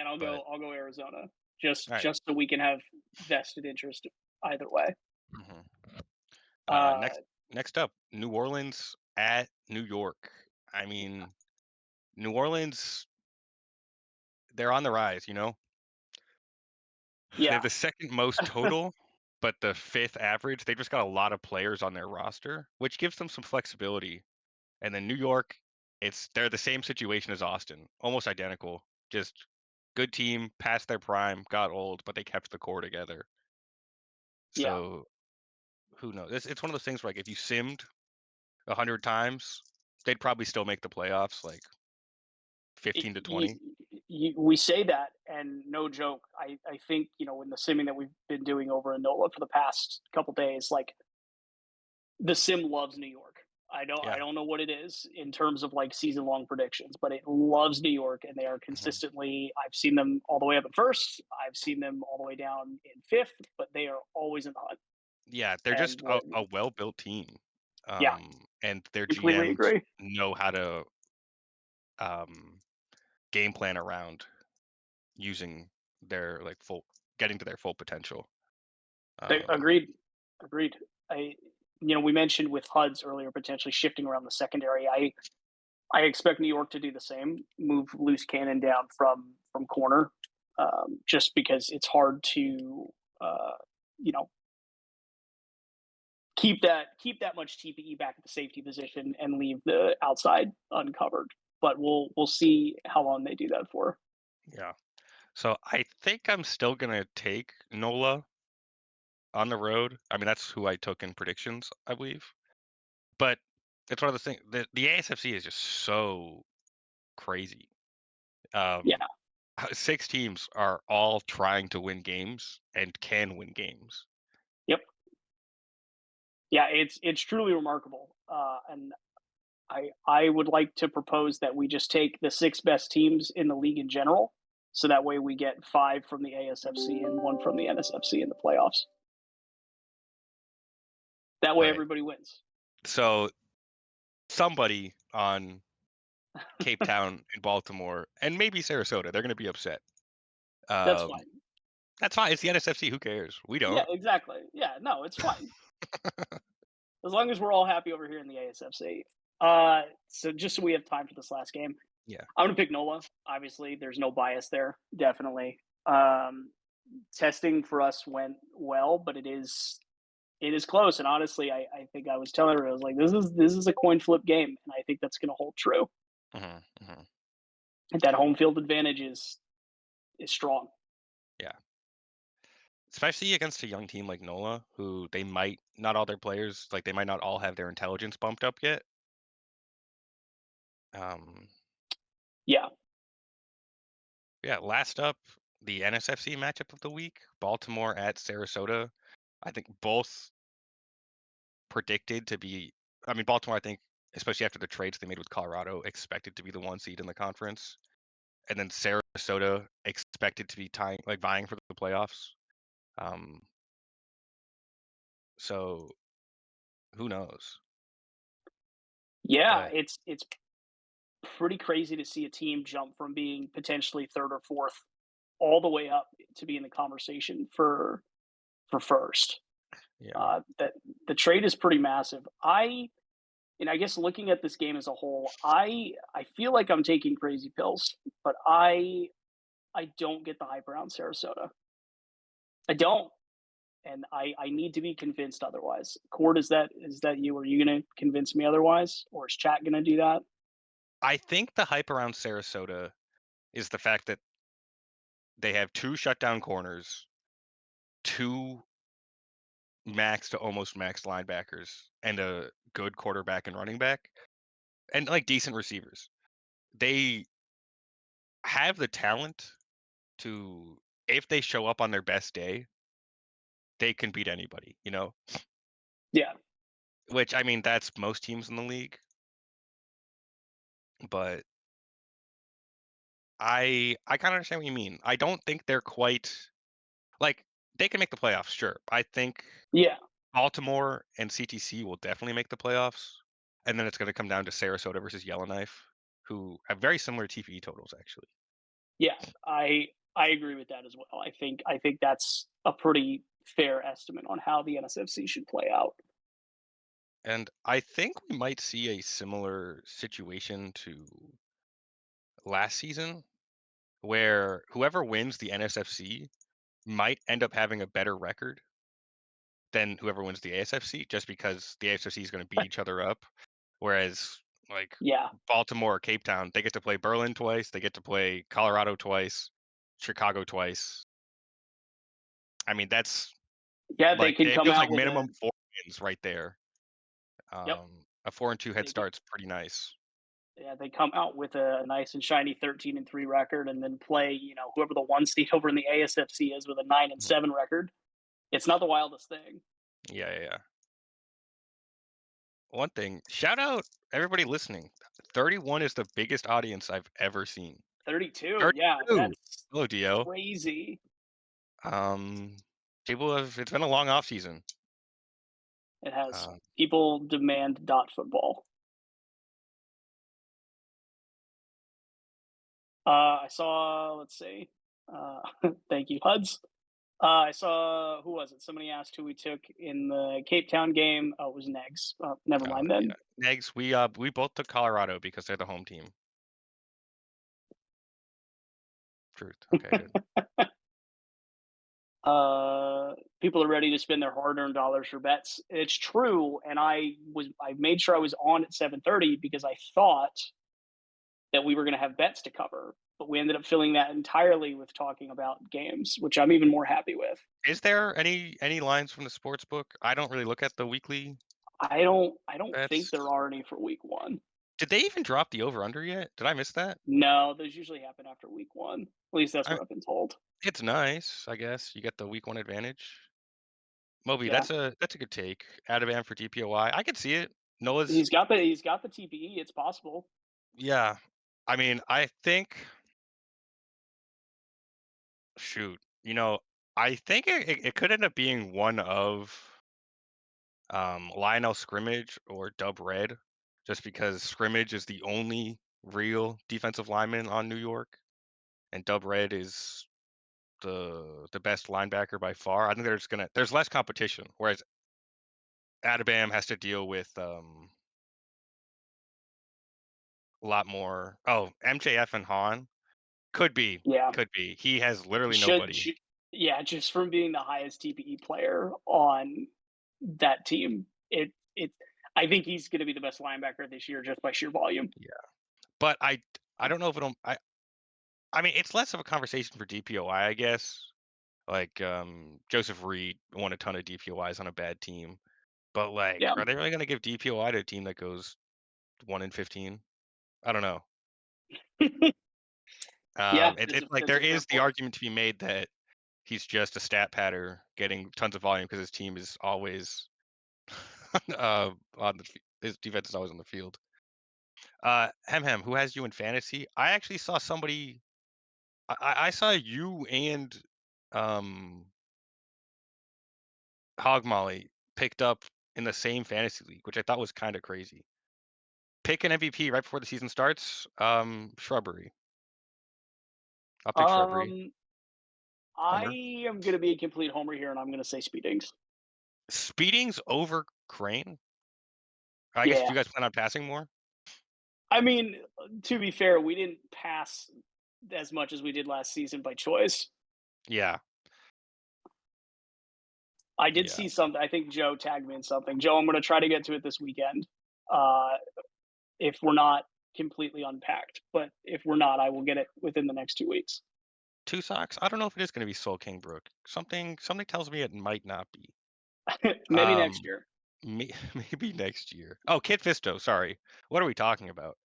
and but I'll go Arizona all right. just so we can have vested interest either way. Mhm. Uh, Next up, New Orleans at New York. I mean, New Orleans, they're on the rise, you know? They have yeah, the second most total, but the fifth average. They just got a lot of players on their roster, which gives them some flexibility. And then New York, they're the same situation as Austin, almost identical. Just good team, past their prime, got old, but they kept the core together. yeah. So who knows? It's one of those things where like if you simmed 100 times, they'd probably still make the playoffs, like It, 15 to 20. we say that, and no joke. I think in the simming that we've been doing over in NOLA for the past couple days, like the sim loves New York. I Yeah. don't know what it is in terms of like season long predictions, but it loves New York, and they are Mhm. consistently. I've seen them all the way up at first. I've seen them all the way down in fifth, but they are always in the hunt. Yeah, they're And just what? a well-built team. Yeah, And their completely GMs agree. know how to um game plan around using their like full getting to their full potential. Um, Agreed. Agreed. I we mentioned with HUDs earlier potentially shifting around the secondary. I expect New York to do the same, move loose cannon down from corner, just because it's hard to uh, you know keep that much TPE back at the safety position and leave the outside uncovered. But we'll see how long they do that for. yeah. So I think I'm still gonna take Nola on the road. I mean, that's who I took in predictions, I believe. But it's one of the things. The ASFC is just so crazy. Yeah, Um, 6 teams are all trying to win games and can win games. yep, yeah. It's truly remarkable, and I would like to propose that we just take the six best teams in the league in general, so that way we get five from the ASFC and one from the NSFC in the playoffs. That way Right. everybody wins. So somebody on Cape Town and Baltimore and maybe Sarasota, they're gonna be upset. That's Um, fine. that's fine. It's the NSFC. Who cares? We Yeah, don't. exactly. Yeah, no, it's fine. As long as we're all happy over here in the ASFC. So just so we have time for this last game, Yeah. I'm gonna pick NOLA. Obviously, there's no bias there. Definitely. Testing for us went well, but it is close. And honestly, I think I was telling her I was like, this is a coin flip game, and I think that's going to hold true. Hmm, hmm. And that home field advantage is strong. Yeah. Especially against a young team like NOLA, who they might not all their players like they might not all have their intelligence bumped up yet. Um, Yeah, yeah. Last up, the NSFC matchup of the week: Baltimore at Sarasota. I think both predicted to be. I mean, Baltimore. I think, especially after the trades they made with Colorado, expected to be the 1 seed in the conference, and then Sarasota expected to be tying, like vying for the playoffs. Um, so who knows? yeah, But it's pretty crazy to see a team jump from being potentially third or fourth all the way up to be in the conversation for first. yeah, That the trade is pretty massive. I guess looking at this game as a whole, I feel like I'm taking crazy pills, but I don't get the hype around Sarasota. I don't, and I need to be convinced otherwise. Cord, is that you? Are you going to convince me otherwise, or is chat going to do that? I think the hype around Sarasota is the fact that they have 2 shutdown corners, 2 max to almost max linebackers, and a good quarterback and running back, and like decent receivers. They have the talent to, if they show up on their best day, they can beat anybody, you know? Yeah, Which I mean, that's most teams in the league, but I kind of understand what you mean. I don't think they're quite like they can make the playoffs, sure. I think yeah, Baltimore and CTC will definitely make the playoffs, and then it's going to come down to Sarasota versus Yellowknife, who have very similar TPE totals actually. Yeah, I agree with that as well. I think that's a pretty fair estimate on how the NSFC should play out. And I think we might see a similar situation to last season where whoever wins the NSFC might end up having a better record than whoever wins the ASFC just because the ASFC is going to beat each other up. Whereas, like, Yeah, Baltimore or Cape Town, they get to play Berlin twice, they get to play Colorado twice, Chicago twice. I mean, that's yeah, they like can it come feels like out with a minimum 4 wins right there. yep. A 4-2 head They could, start's pretty nice. yeah, they come out with a nice and shiny 13-3 record, and then play whoever the one seed over in the ASFC is with a nine and Mhm. seven record. It's not the wildest thing. Yeah, yeah, yeah. One thing, shout out everybody listening. 31 is the biggest audience I've ever seen. 32, yeah, 32. that's Hello, Dio. crazy. Um, people have. It's been a long off season. It has Uh, people demand dot football. I saw. Let's see. Uh, thank you, Huds. I saw who was it? Somebody asked who we took in the Cape Town game. Oh, it was Negs. Never mind yeah. then. Negs, we both took Colorado because they're the home team. Truth. Okay, good. People are ready to spend their hard-earned dollars for bets. It's true, and I made sure I was on at 7:30 because I thought that we were going to have bets to cover, but we ended up filling that entirely with talking about games, which I'm even more happy with. Is there any lines from the sports book? I don't really look at the weekly I don't think bets. there are any for week one. Did they even drop the over under yet? Did I miss that? No, those usually happen after week one. At least that's I, what I've been told. it's nice, I guess. You get the week one advantage. Moby, Yeah, that's a good take. Adaban for DPOI. I could see it. Noah's he's got the TPE. It's possible. yeah. I mean, I think shoot, I think it could end up being one of Lionel Scrimmage or Dub Red, just because Scrimmage is the only real defensive lineman on New York, and Dub Red is the best linebacker by far. I think there's less competition, whereas Adabam has to deal with a lot more. Oh, MJF and Han could be, Yeah, could be. He has literally should, nobody. should yeah, just from being the highest TPE player on that team, it. I think he's going to be the best linebacker this year just by sheer volume. Yeah, but I don't know if it'll. I mean, it's less of a conversation for DPOI, I guess. Like Joseph Reed won a ton of DPOIs on a bad team, but like, Yeah, are they really going to give DPOI to a team that goes 1-15? I don't know. yeah. It's like That's there a fair is the point. argument to be made that he's just a stat patter getting tons of volume because his team is always his defense is always on the field. Hem, who has you in fantasy? I actually saw somebody. I saw you and um Hog Molly picked up in the same fantasy league, which I thought was kind of crazy. Pick an MVP right before the season starts. Shrubbery. I'll pick Shrubbery. Um, I Homer. am going to be a complete homer here, and I'm going to say Speedings. Speeding's over Crane. I guess do Yeah, you guys plan on passing more? I mean, to be fair, we didn't pass as much as we did last season by choice. Yeah, I did yeah. see something. I think Joe tagged me in something. Joe, I'm going to try to get to it this weekend. Uh, if we're not completely unpacked, but if we're not, I will get it within the next 2 weeks. Two socks. I don't know if it is going to be Soul King Brook. Something tells me it might not be. Maybe next Um, year. maybe next year. Oh, Kit Fisto. Sorry. What are we talking about?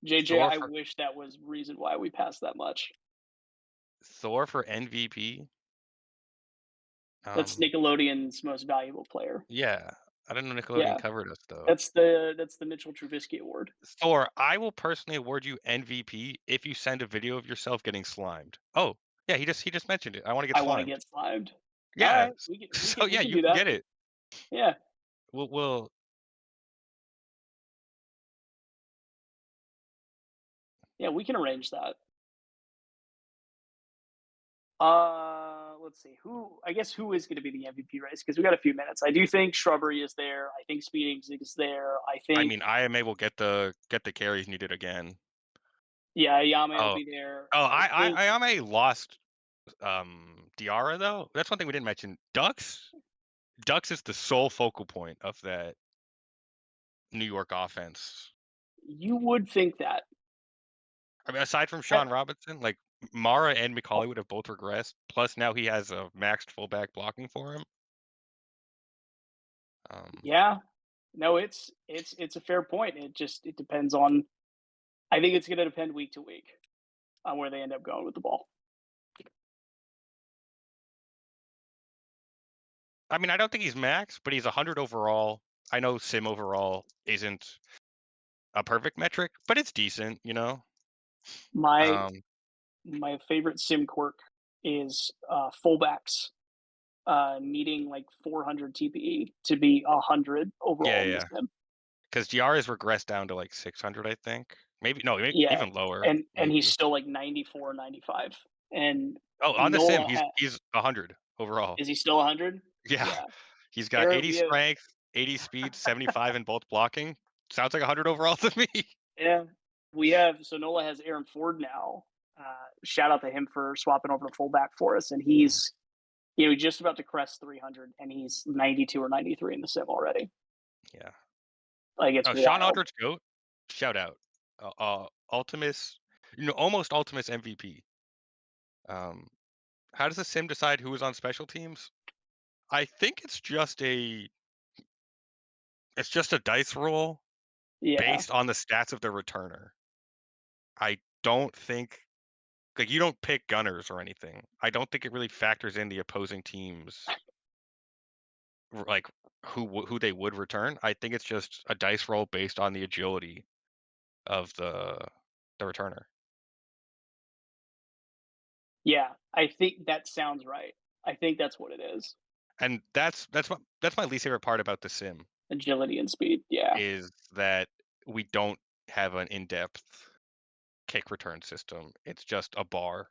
JJ, Thor I for wish that was reason why we passed that much. Thor for MVP. That's Um, Nickelodeon's most valuable player. yeah. I didn't know Nickelodeon Yeah, covered us though. that's the Mitchell Trubisky Award. Thor, I will personally award you MVP if you send a video of yourself getting slimed. Oh, yeah, he just mentioned it. I want to get I want to slimed. get slimed. All Yeah. right, we can we So can we yeah, can you do can that. get it. Yeah, We'll Yeah, we can arrange that. Let's see. I guess who is going to be the MVP race? Because we got a few minutes. I do think Shrubbery is there. I think Speeding is there. I I think mean, IMA will get the carries needed again. yeah, Yame will Oh, be there. oh, I think IMA lost Diarra though. That's one thing we didn't mention. Ducks is the sole focal point of that New York offense. you would think that. I mean, aside from I, Sean Robinson, like Mara and oh, McCauley would have both regressed. Plus, now he has a maxed fullback blocking for him. Um, yeah, no, it's a fair point. It depends on. I think it's going to depend week to week on where they end up going with the ball. I mean, I don't think he's max, but he's 100 overall. I know sim overall isn't a perfect metric, but it's decent, you know. My Um, my favorite sim quirk is fullbacks needing like 400 TPE to be 100 yeah, overall in the yeah, sim. because GR's regressed down to like 600, I think. Maybe no, Yeah, even lower. and he's Maybe. still like 94, 95. And Oh, on the sim, Nola he's 100 overall. is he still 100? Yeah, Yeah. he's got Eric, 80 we have strength, 80 speed, 75 in both blocking. Sounds like 100 overall to me. yeah, so Nola has Aaron Ford now. Shout out to him for swapping over to fullback for us, and Mm, he's just about to crest 300, and he's 92 or 93 in the sim already. yeah. Like it's Oh, Sean wild. Aldridge goat. Shout out. Ultimus, almost Ultimus MVP. Um, how does the sim decide who is on special teams? I think it's just a dice roll Yeah, based on the stats of the returner. I don't think like you don't pick gunners or anything. I don't think it really factors in the opposing teams like who they would return. I think it's just a dice roll based on the agility of the returner. yeah. I think that sounds right. I think that's what it is. And that's my least favorite part about the sim Agility and speed. Yeah. is that we don't have an in-depth kick return system. It's just a bar.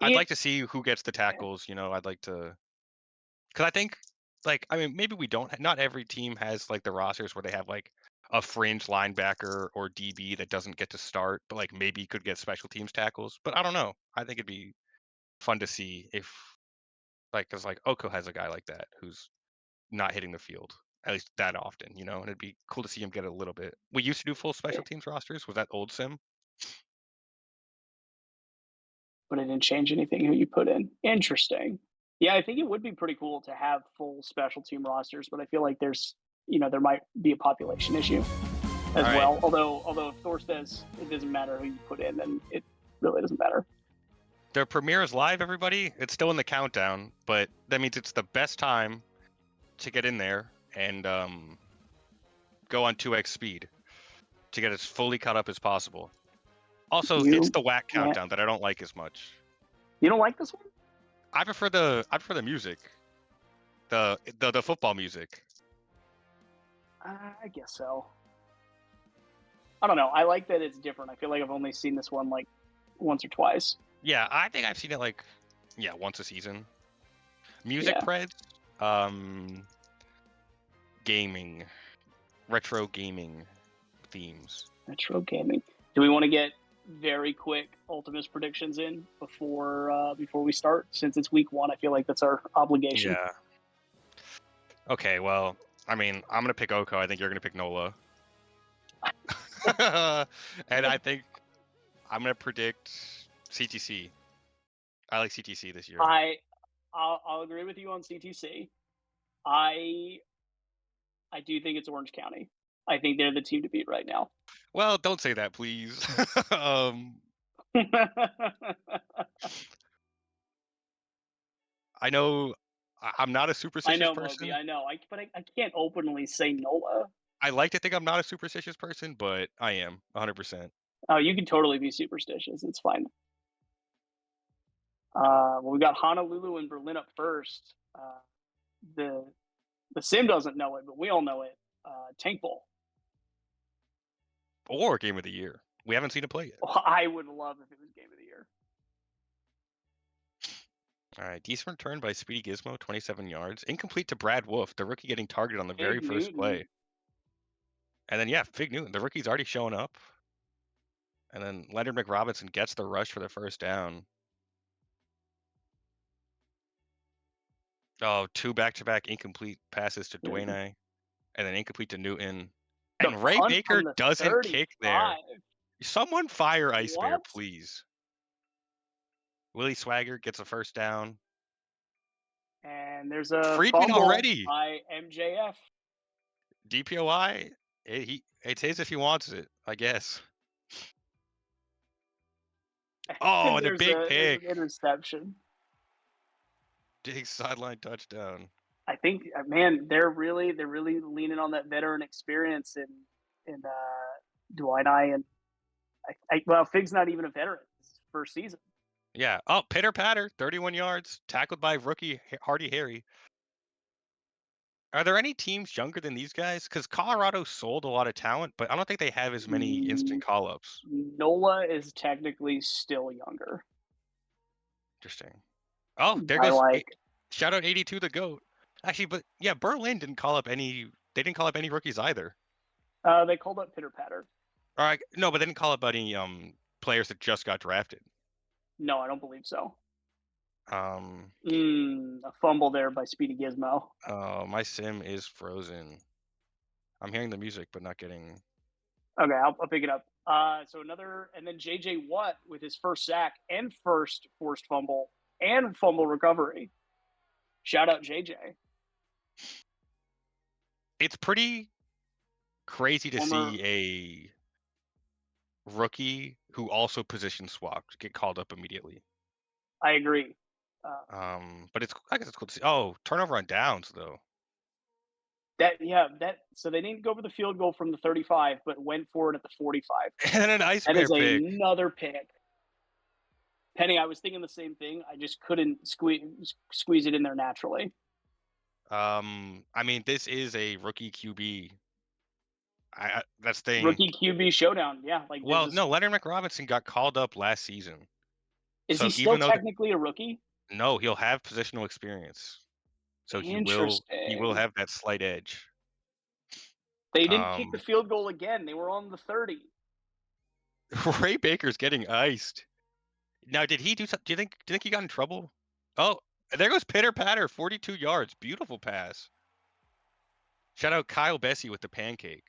I'd It like to see who gets the tackles, I'd like to because I think like I mean maybe we don't not every team has like the rosters where they have like a fringe linebacker or DB that doesn't get to start, but like maybe could get special teams tackles. But I don't know. I think it'd be fun to see if like because like Oko has a guy like that who's not hitting the field at least that often, and it'd be cool to see him get a little bit. We used to do full special teams rosters. Was that old sim? but it didn't change anything who you put in. Interesting. Yeah, I think it would be pretty cool to have full special team rosters, but I feel like there might be a population issue All as right. well. Although if Thor says it doesn't matter who you put in, then it really doesn't matter. Their premiere is live, everybody. It's still in the countdown, but that means it's the best time to get in there and go on 2x speed to get as fully caught up as possible. Also, it's You the whack can't. countdown that I don't like as much. You don't like this one? I prefer the music, the football music. I guess so. I don't know. I like that it's different. I feel like I've only seen this one like once or twice. Yeah, I think I've seen it like once a season. Music Yeah, creds, gaming, retro gaming themes. retro gaming. Do we want to get very quick Ultimus predictions in before we start? Since it's week one, I feel like that's our obligation. Yeah. Okay, well, I mean, I'm gonna pick Oko. I think you're gonna pick Nola. And I think I'm gonna predict CTC. I like CTC this year. I'll agree with you on CTC. I I do think it's Orange County. I think they're the team to beat right now. Well, don't say that, please. I know I'm not a I superstitious know Moby. person. I know. I can't openly say NOLA. I like to think I'm not a superstitious person, but I am 100%. Oh, you can totally be superstitious. It's fine. Well, we got Honolulu and Berlin up first. The the sim doesn't know it, but we all know it. Tank Bowl. Or game of the year. We haven't seen it play yet. I would love if it was game of the year. All right, decent return by Speedy Gizmo, 27 yards. Incomplete to Brad Wolf, the rookie getting targeted on the very Big first play. Newton. And then, yeah, Fig Newton, the rookie's already showing up. And then Leonard McRobinson gets the rush for the first down. Oh, two back-to-back incomplete passes to Yeah. Dwayne, and then incomplete to Newton. The And Ray punt Baker from the doesn't kick there. 35. Someone fire Ice Bear, What? please. Willie Swagger gets a first down. And there's a Friedman fumble already. by MJF. DPOI. It's his if he wants it, I guess. Oh, And and the big there's pick. an interception. Big sideline touchdown. I think, man, they're really leaning on that veteran experience in Dwight and well, Fig's not even a veteran. It's his first season. Yeah. Oh, pitter patter, 31 yards, tackled by rookie Hardy Harry. Are there any teams younger than these guys? Because Colorado sold a lot of talent, but I don't think they have as many instant call-ups. NOLA is technically still younger. Interesting. Oh, there I goes like. shout out 82 the GOAT. Actually, but yeah, Berlin didn't call up any. They didn't call up any rookies either. They called up Pitter Patter. All right, no, but they didn't call up any players that just got drafted. No, I don't believe so. Um, A fumble there by Speedy Gizmo. Oh, my sim is frozen. I'm hearing the music, but not getting. Okay, I'll pick it up. So another, and then JJ Watt with his first sack and first forced fumble and fumble recovery. Shout out JJ. It's pretty crazy to Former- see a rookie who also position swapped get called up immediately. I agree. But I guess it's cool to see. Oh, turnover on downs though. So they didn't go for the field goal from the 35, but went for it at the 45. And an Ice That Bear is pick. another pick. Penny, I was thinking the same thing. I just couldn't squeeze it in there naturally. I mean, this is a rookie QB. That's thing. Rookie QB showdown. Yeah, like Well, no, Leonard McRobinson got called up last season. Is So he still even though technically a rookie? no, he'll have positional experience. So he will Interesting. have that slight edge. They didn't kick the field goal again. They were on the 30. Ray Baker's getting iced. Now, did he do something? Do you think he got in trouble? Oh, there goes Pitter Patter, 42 yards. Beautiful pass. Shout out Kyle Bessie with the pancake.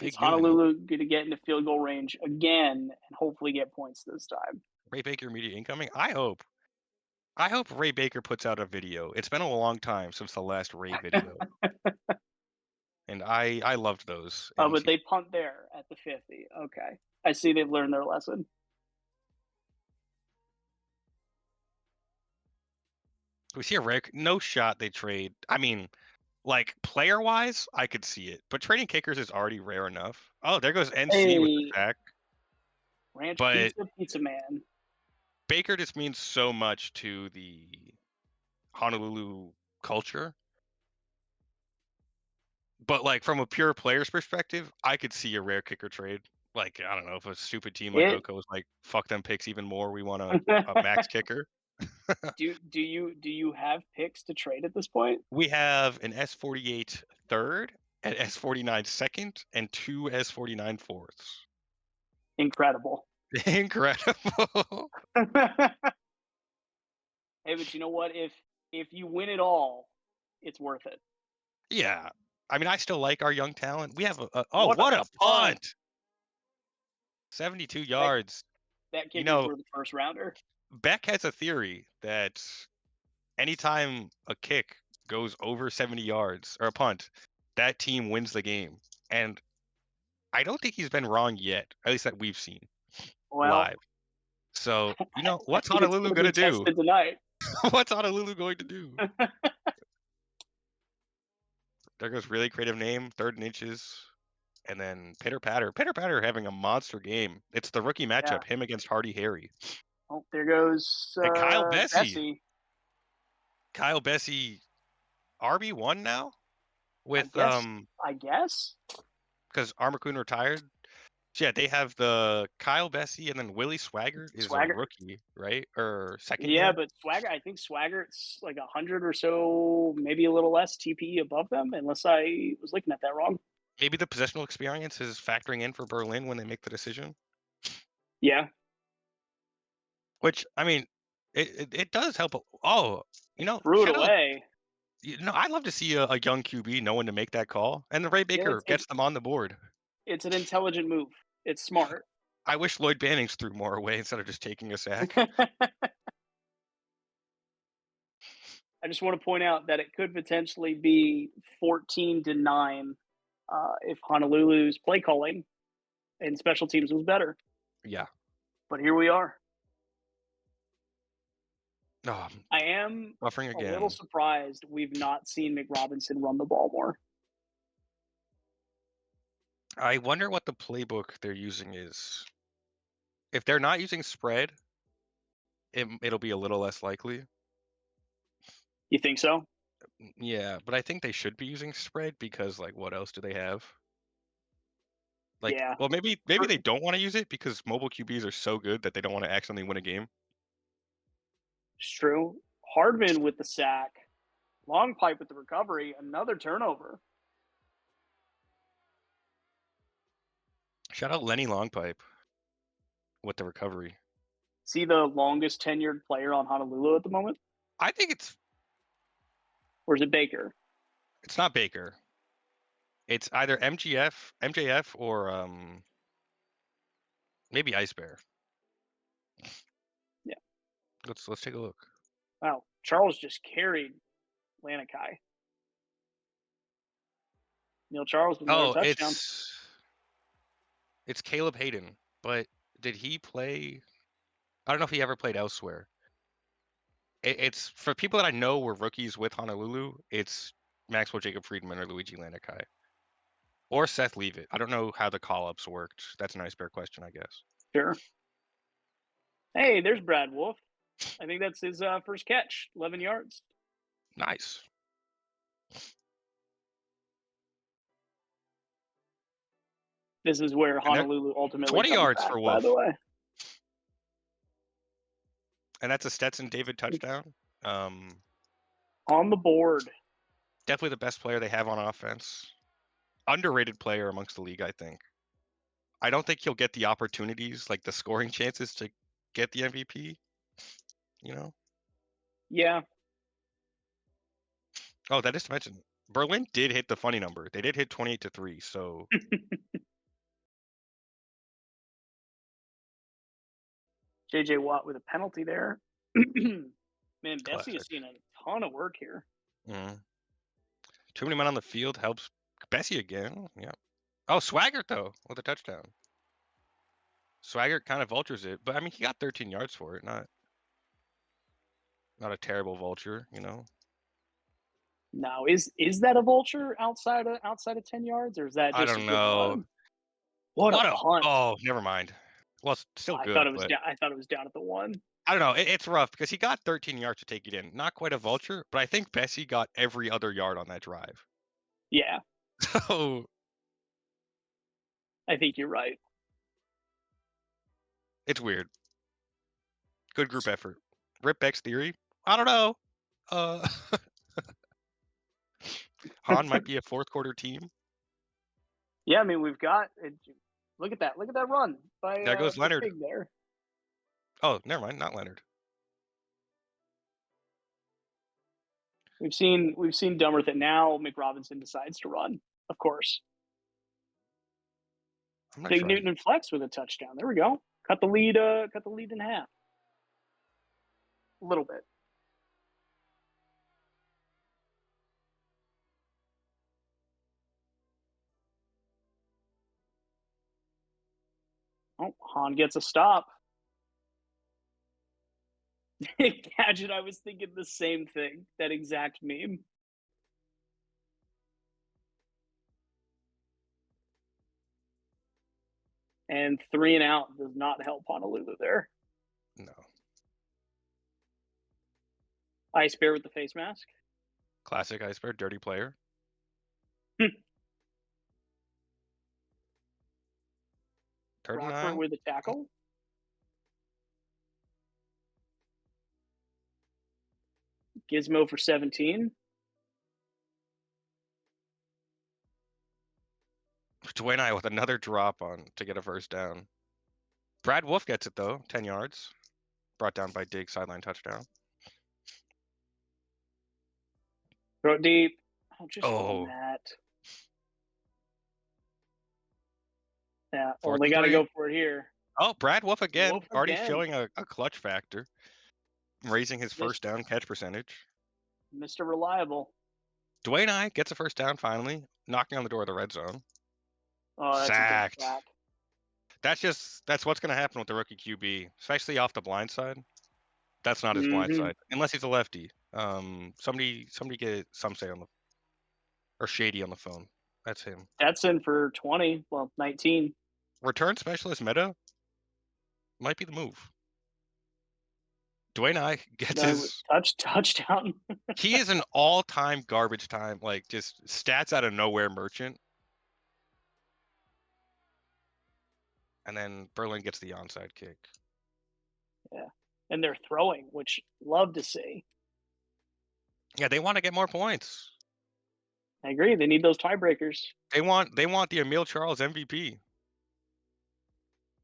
Is Honolulu going to get into field goal range again and hopefully get points this time? Ray Baker media incoming? I hope. I hope Ray Baker puts out a video. It's been a long time since the last Ray video. And I loved those. Oh, but they punt there at the 50. Okay. I see they've learned their lesson. We see a rare no shot they trade. I mean, like player wise, I could see it, but trading kickers is already rare enough. Oh, there goes NC with the sack. Ranch But Pizza Man. Baker just means so much to the Honolulu culture. But like from a pure player's perspective, I could see a rare kicker trade. Like, I don't know, if a stupid team like Oko was like, fuck them picks even more. We want a max kicker. Do you have picks to trade at this point? We have an S48 third, an S49 second, and two S49 fourths. Incredible. Incredible. Hey, but you know what? If you win it all, it's worth it. Yeah. I mean, I still like our young talent. We have what a punt! 72 yards. That kickers were the first rounder. Beck has a theory that anytime a kick goes over 70 yards or a punt, that team wins the game. And I don't think he's been wrong yet, at least that we've seen live. So, what's Honolulu going to do? Tonight. What's Honolulu going to do? There goes really creative name, 3rd and inches. And then Pitter Patter. Pitter Patter having a monster game. It's the rookie matchup, him against Hardy Harry. Oh, there goes and Kyle Bessie. Bessie. Kyle Bessie RB1 now I with guess. I guess. because Armakun retired. So yeah, they have the Kyle Bessie and then Willie Swagger is a Swagger. rookie, right? Or second Yeah, year. but Swagger. I think Swaggert's like 100 or so, maybe a little less TPE above them, unless I was looking at that wrong. Maybe the possessional experience is factoring in for Berlin when they make the decision. Yeah, Which I mean, it does help. Oh, threw it shout out. away. I'd love to see a young QB know when to make that call, and the Ray Yeah, Baker gets them on the board. it's an intelligent move. It's smart. I wish Lloyd Bannings threw more away instead of just taking a sack. I just want to point out that it could potentially be 14-9 if Honolulu's play calling and special teams was better. Yeah. But here we are. Oh, I am buffering a little again. surprised we've not seen McRobinson run the ball more. I wonder what the playbook they're using is. If they're not using spread, it'll be a little less likely. You think so? Yeah, but I think they should be using spread because, like, what else do they have? Like, Yeah, well, maybe they don't want to use it because mobile QBs are so good that they don't want to accidentally win a game. it's true. Hardman with the sack. Long pipe with the recovery. Another turnover. Shout out Lenny Longpipe with the recovery. See the longest tenured player on Honolulu at the moment? I think it's Or is it Baker? not Baker. It's either MJF, or maybe Ice Bear. Yeah. Let's take a look. Wow. Charles just carried Lanikai. Neil Charles with another Oh, touchdown. it's Caleb Hayden, but did he play? I don't know if he ever played elsewhere. It's for people that I know were rookies with Honolulu. It's Maxwell Jacob Friedman or Luigi Lanikai or Seth Leavitt. I don't know how the call-ups worked. That's an Ice Bear question, I guess. Sure. Hey, there's Brad Wolf. I think that's his first catch, 11 yards. Nice. This is where And they're Honolulu ultimately 20 comes yards back, for by the Wolf. way. And that's a Stetson David touchdown. On the board. Definitely the best player they have on offense. Underrated player amongst the league, I think. I don't think he'll get the opportunities, like the scoring chances to get the MVP. Yeah. Oh, that is to mention, Berlin did hit the funny number. They did hit 28-3, so JJ Watt with a penalty there. Man, Bessie classic. is seeing a ton of work here. Mm. Too many men on the field helps Bessie again. Yeah. Oh, Swaggart, though, with a touchdown. Swaggart kind of vultures it, but I mean, he got 13 yards for it. Not a terrible vulture. Now, is that a vulture outside of 10 yards, or is that I just a don't good know. run? What a What a punt. Oh, never mind. Well, it's still I good, thought it was but down. I thought it was down at the 1. I don't know. It's rough because he got 13 yards to take it in. Not quite a vulture, but I think Bessie got every other yard on that drive. Yeah, So I think you're right. it's weird. Good group effort. Rip Beck's theory? I don't know. Uh, Han might be a fourth quarter team. Yeah, I mean, we've got look at that. Look at that run by There goes for Leonard. Fig there. Oh, never mind. Not Leonard. We've seen dumber than now McRobinson decides to run, of course. I'm not Big trying. Newton and Flex with a touchdown. There we go. Cut the lead in half. A little bit. Oh, Han gets a stop. Gadget, I was thinking the same thing. That exact meme. And 3 and out does not help Honolulu there. No. Ice Bear with the face mask. Classic iceberg, dirty player. Third and Rockford 9. with a tackle. Gizmo for 17. Dwayne I with another drop on to get a first down. Brad Wolf gets it though, 10 yards. Brought down by Diggs, sideline touchdown. Throw it deep. Oh, just run Oh, that. Yeah. Oh, 4th they and got to 3. go for it here. Oh, Brad Wolf again, Wolf already again. showing a clutch factor, raising his first Mr. down catch percentage. Mr. Reliable. Dwayne I gets a first down finally, knocking on the door of the red zone. Oh, that's a good Sacked. sack. That's what's going to happen with the rookie QB, especially off the blind side. That's not his blind Mm-hmm. side, unless he's a lefty. Somebody get some say on the or Shady on the phone. That's him. That's in for 20. Well, 19. Return specialist meta might be the move. Dwayne I gets No, his. touchdown. He is an all-time garbage time, like just stats out of nowhere merchant. And then Berlin gets the onside kick. Yeah. And they're throwing, which love to see. Yeah, they want to get more points. I agree. They need those tiebreakers. They want the Emil Charles MVP.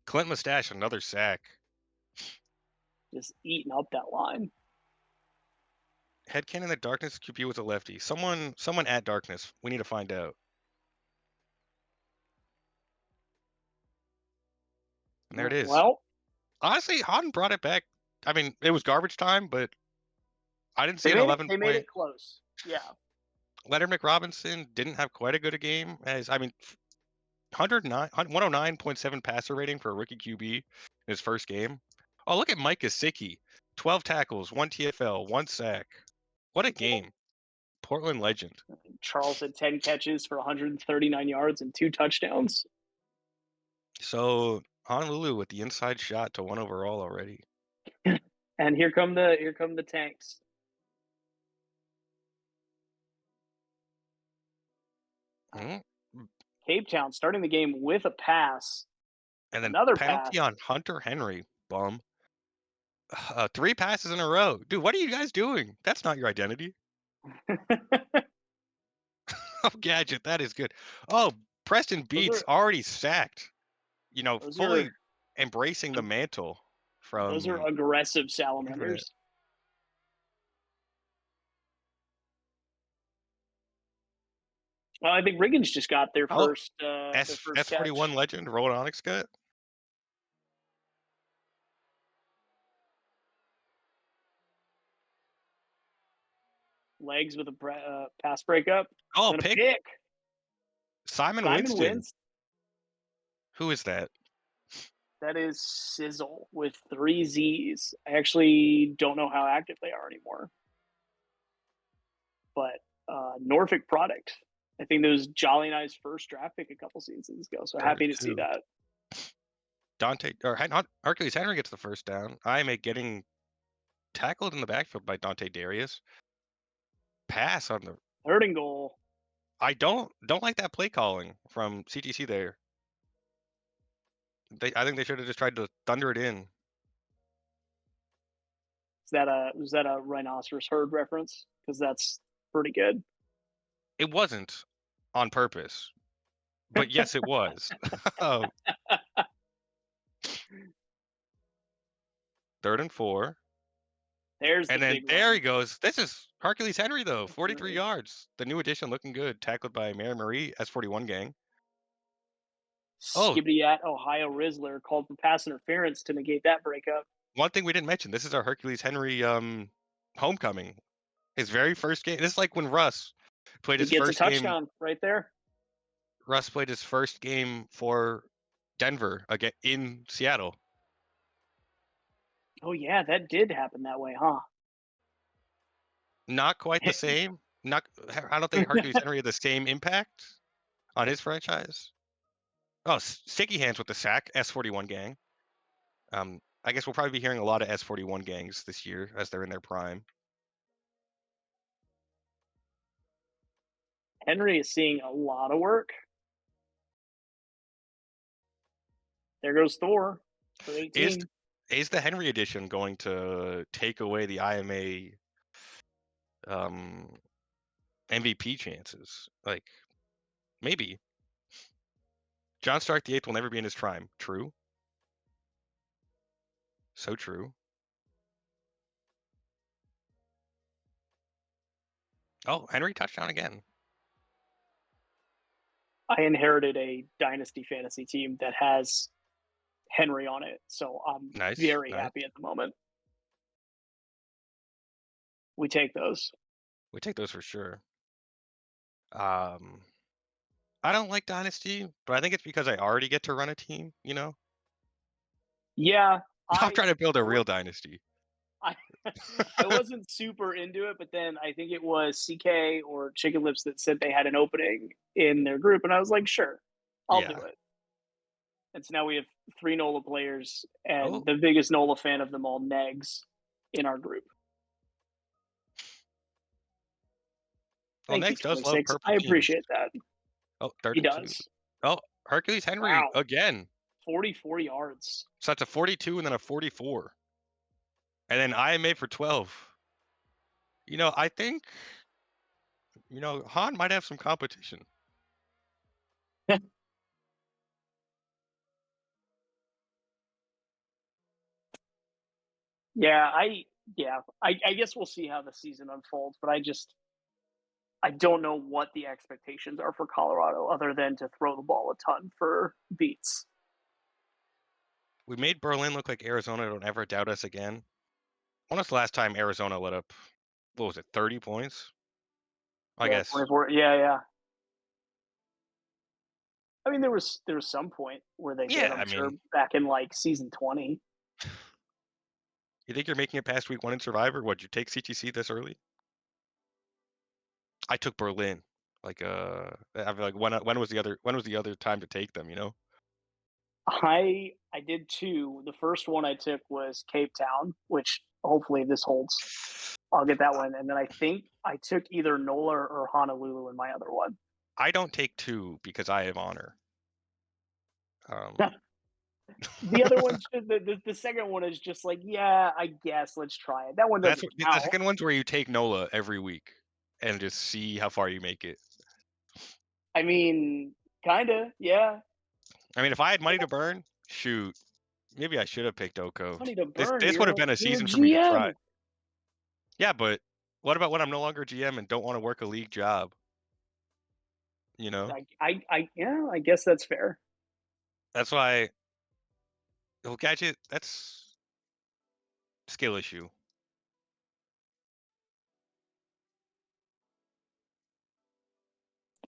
Clint Mustache, another sack. Just eating up that line. Headcanon the Darkness QB was a lefty. Someone at Darkness. We need to find out. And there it is. Well, Honestly, Houghton brought it back. I mean, it was garbage time, but I didn't see they an made it. 11 They made point. it close. Yeah. Leonard McRobinson didn't have quite a good a game. As I mean, 109.7 passer rating for a rookie QB in his first game. Oh, look at Mike Gesicki. 12 tackles, 1 TFL, 1 sack. What a game. Portland legend. Charles had 10 catches for 139 yards and 2 touchdowns. So Honolulu with the inside shot to 1 overall already. And here come the tanks. Mhm. Cape Town starting the game with a pass. And then Another penalty pass. on Hunter Henry. Bum. 3 passes in a row. Dude, what are you guys doing? That's not your identity. Oh, Gadget, that is good. Oh, Preston Beats already sacked. those Fully are embracing the mantle those are from aggressive Infinite. salamanders. Well, I think Riggins just got their Oh, first S41 catch. legend, Roland Onyx gut. Legs with a pass breakup. Oh, And a pick pick. Simon Simon Winston. wins. Who is that? That is Sizzle with 3 Z's. I actually don't know how active they are anymore. But Norfolk product. I think that was Jolly and I's first draft pick a couple seasons ago. So happy to see 32. that. Hercules Henry gets the first down. Getting tackled in the backfield by Dante Darius. Pass on the. 3rd and goal. I don't like that play calling from CTC there. I think they should have just tried to thunder it in. Was that a rhinoceros herd reference? Because that's pretty good. It wasn't on purpose, but yes, it was. Oh. 3rd and 4. There's the And then big there run. he goes. This is Hercules Henry, though. 43 yards. The new addition looking good. Tackled by Mary Marie, S41 gang. Oh, Skibbity at Ohio Rizzler called for pass interference to negate that breakup. one thing we didn't mention. This is our Hercules Henry homecoming. His very first game. This is like when Russ played He his gets a first game. touchdown right there. Russ played his first game for Denver again in Seattle. Oh yeah, that did happen that way, huh? Not quite the same. I don't think Hercules Henry had the same impact on his franchise. Oh, Sticky Hands with the sack, S41 gang. I guess we'll probably be hearing a lot of S41 gangs this year as they're in their prime. Henry is seeing a lot of work. There goes Thor for Is 18. is the Henry edition going to take away the IMA um, MVP chances? Like maybe John Stark the Eighth will never be in his prime. True, so true. Oh, Henry touchdown again. I inherited a dynasty fantasy team that has Henry on it, so I'm Nice, very nice. happy at the moment. We take those. We take those for sure. Um, I don't like Dynasty, but I think it's because I already get to run a team, you know? Yeah, I'm I trying to build a I real was Dynasty. I I wasn't super into it, but then I think it was CK or Chicken Lips that said they had an opening in their group, and I was like, sure, I'll do Yeah. it. And so now we have 3 NOLA players Oh, and the biggest NOLA fan of them all, Negs, in our group. well, Thank you, Next does love 26. purple I teams. appreciate that. Oh, He 32. does. Oh, Hercules Henry Wow, again. 44 yards. So that's a 42 and then a 44. And then IMA for 12. I think, Han might have some competition. Yeah, I guess we'll see how the season unfolds, but I don't know what the expectations are for Colorado other than to throw the ball a ton for beats. We made Berlin look like Arizona don't ever doubt us again. When was the last time Arizona let up, what was it, 30 points? I Yeah, guess. 24. Yeah, yeah. I mean, there was some point where they did, Yeah, I'm I sure, mean, back in like season 20. you think you're making it past week 1 in Survivor? What'd you take CTC this early? I took Berlin. Like, I feel like when was the other time to take them, you know? I did two. The first one I took was Cape Town, which hopefully this holds. I'll get that one, and then I think I took either NOLA or Honolulu in my other one. I don't take 2 because I have honor. Um, The other one, the second one is just like, yeah, I guess let's try it. That one that's doesn't what the count. second one's where you take NOLA every week and just see how far you make it. I mean, kinda, yeah. I mean, if I had money to burn, shoot, maybe I should have picked Oko. Money to This burn. this would have been a You're a season for me to try. GM. Yeah, but what about when I'm no longer GM and don't wanna work a league job, you know? Yeah, I guess that's fair. That's why well, Gadget, that's skill issue.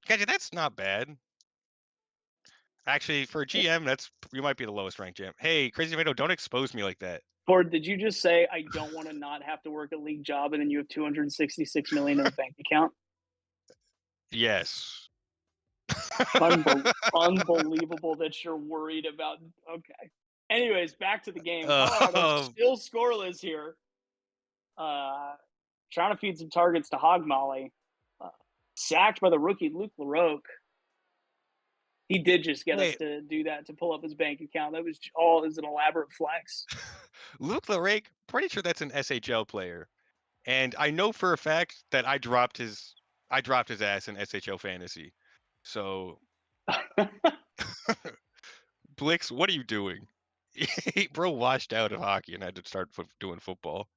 Gadget, that's not bad. Actually, for a GM, you might be the lowest ranked GM. Hey, Crazy Tomato, don't expose me like that. Ford, did you just say I don't want to not have to work a league job, and then you have 266 million in the bank account? Yes. Unbelievable that you're worried about. Okay. Anyways, back to the game. Colorado Um, still scoreless here. Uh, Trying to feed some targets to Hog Molly. Uh, Sacked by the rookie Luke LaRoque. He did just get us wait, to do that to pull up his bank account. That was all is an elaborate flex. Luke Larake, pretty sure that's an SHL player. And I know for a fact that I dropped his ass in SHL fantasy. So Blix, what are you doing? Bro washed out of hockey and had to start doing football.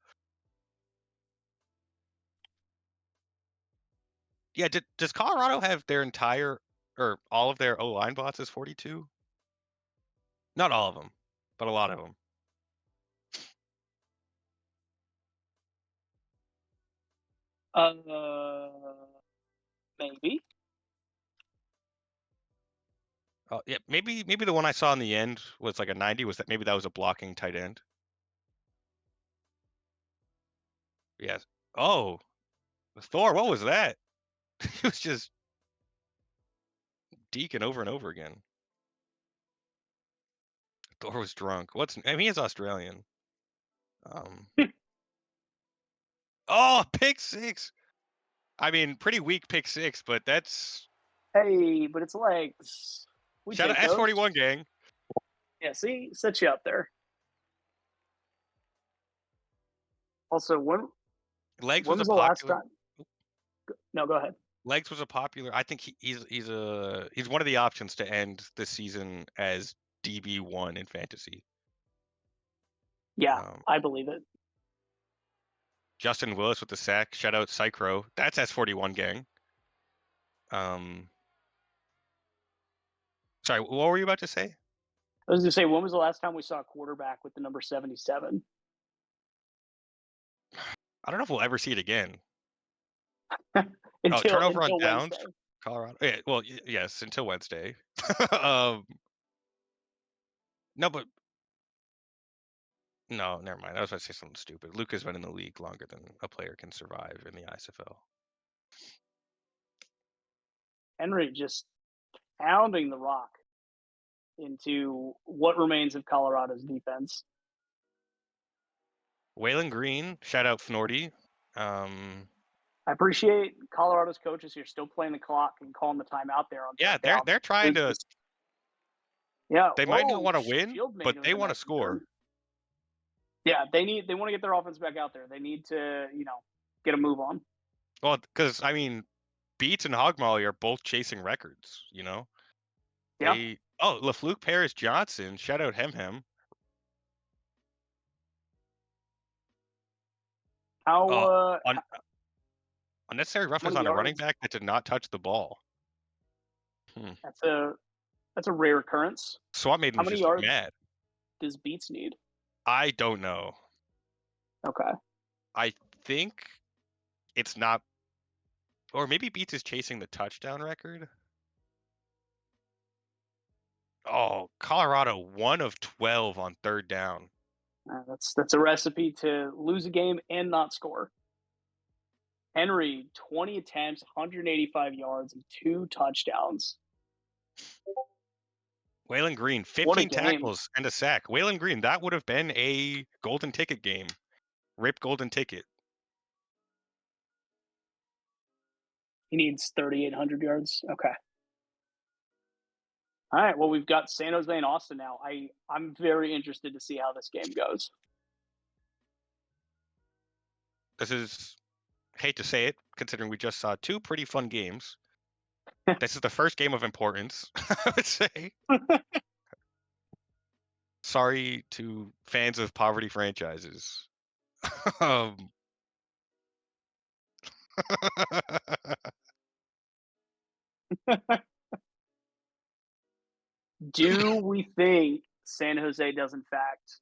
Yeah, does Colorado have their entire or all of their O line bots as 42? Not all of them, but a lot of them. Maybe. Oh, yeah, maybe the one I saw in the end was like a 90. Was that maybe that was a blocking tight end? Yes. Oh, Thor, what was that? He was just deking over and over again. Thor was drunk. I mean, he is Australian. Um. Oh, pick six. I mean, pretty weak pick six, but that's Hey, but it's legs. We shout out take those. S41 gang. Yeah, see, set you up there. Also, Legs when was a was the last popular. time? No, go ahead. Legs was a popular. I think he's one of the options to end the season as DB1 in fantasy. Yeah, Um, I believe it. Justin Willis with the sack. Shout out Psychro. That's S41 gang. Um, sorry, what were you about to say? I was gonna say, when was the last time we saw a quarterback with the number 77? I don't know if we'll ever see it again. Oh, until turnover on until downs, Wednesday. Colorado. Yeah, well, yes, until Wednesday. um, no, but no, never mind. I was about to say something stupid. Luke has been in the league longer than a player can survive in the ISFL. Henry just pounding the rock into what remains of Colorado's defense. Waylon Green, shout out Fnordy. I appreciate Colorado's coaches here still playing the clock and calling the timeout there on Yeah, third down. they're trying to. Yeah. They might not Whoa, want to win, Shield made but it they with a want to nice score. return. Yeah, they want to get their offense back out there. They need to, get a move on. Well, because I mean, Beats and Hogmolly are both chasing records. Yeah. LaFluke Paris Johnson, shout out Hem. Uh, How un- unnecessary roughness many on a running yards? back that did not touch the ball. That's a rare occurrence. Swap Maiden How was many just yards mad. does Beats need? I don't know. Okay. I think it's not, or maybe Beats is chasing the touchdown record. Oh, Colorado 1 of 12 on third down. That's a recipe to lose a game and not score. Henry, 20 attempts, 185 yards, and 2 touchdowns. Waylon Green, What a 15 game. tackles and a sack. Waylon Green, that would have been a golden ticket game. Rip golden ticket. He needs 3,800 yards. Okay. All right. Well, we've got San Jose and Austin now. I'm very interested to see how this game goes. This is, hate to say it, considering we just saw 2 pretty fun games. This is the first game of importance, I would say. Sorry to fans of poverty franchises. um, Do we think San Jose does, in fact,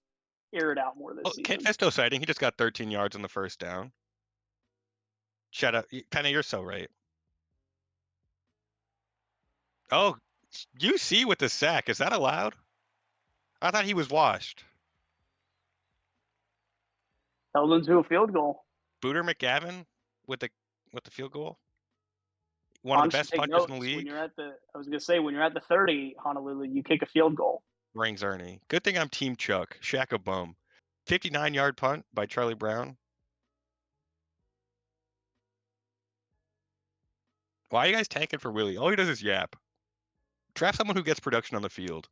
air it out more oh, this Kent season? Festo sighting. He just got 13 yards on the first down. Shut up. Penny, you're so right. Oh, UC with the sack. Is that allowed? I thought he was washed. Held into a field goal. Booter McGavin with the field goal. One of the Hans should best take punchers in the notes when league. you're at the. I was gonna say when you're at the 30, Honolulu, you kick a field goal. Rings Ernie. Good thing I'm Team Chuck. Shack a bum. 59-yard punt by Charlie Brown. Why are you guys tanking for Willie? All he does is yap. Draft someone who gets production on the field.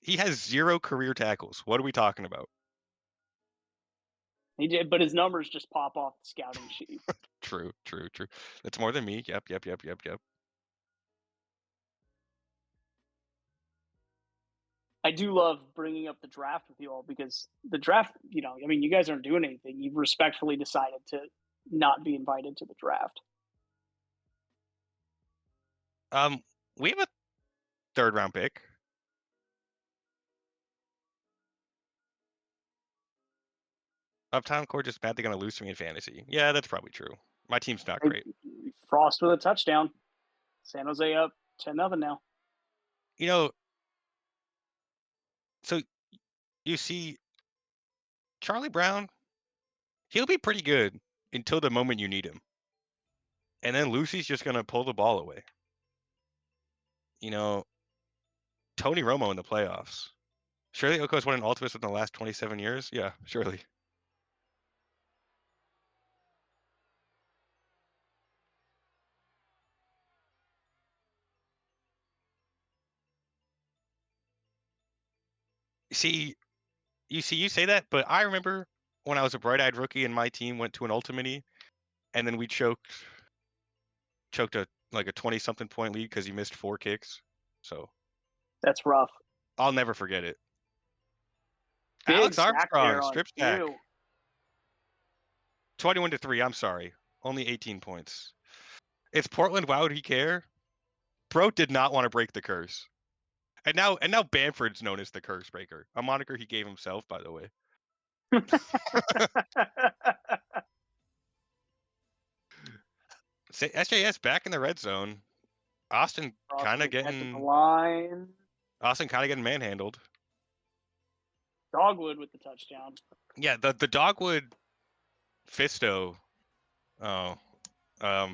He has 0 career tackles. What are we talking about? He did, but his numbers just pop off the scouting sheet. True. That's more than me. Yep. I do love bringing up the draft with you all because the draft, you guys aren't doing anything. You've respectfully decided to not be invited to the draft. We have a 3rd round pick. UptownCord just badly gonna lose to me in fantasy. Yeah, that's probably true. My team's not great. Frost with a touchdown. San Jose up 10-0 now. So you see, Charlie Brown, he'll be pretty good until the moment you need him. And then Lucy's just gonna pull the ball away. Tony Romo in the playoffs. Surely Oko's won an Ultimates within the last 27 years? Yeah, surely. See, you say that, but I remember when I was a bright-eyed rookie and my team went to an Ultimate, and then we choked a 20-something point lead because he missed 4 kicks. So That's rough. I'll never forget it. Big Alex stack Armstrong, there on strip stack. you. 21-3. I'm sorry, only 18 points. It's Portland. Why would he care? Bro did not want to break the curse. And now Bamford's known as the curse breaker, a moniker he gave himself, by the way. SJS back in the red zone. Austin kind of Crossing catch at the getting line. manhandled. Dogwood with the touchdown. Yeah, the Dogwood Fisto. Oh, but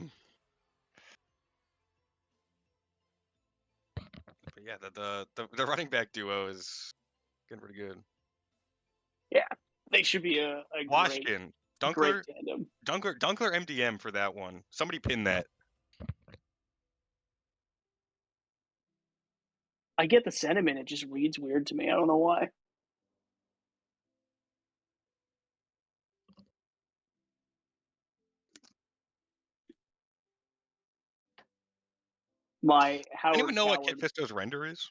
yeah, the running back duo is getting pretty good. Yeah, they should be a Washington, great Dunkler, tandem. Dunkler MDM for that one. Somebody pin that. I get the sentiment. It just reads weird to me. I don't know why. My Howard Anyone know what Coward. Kid Fisto's render is?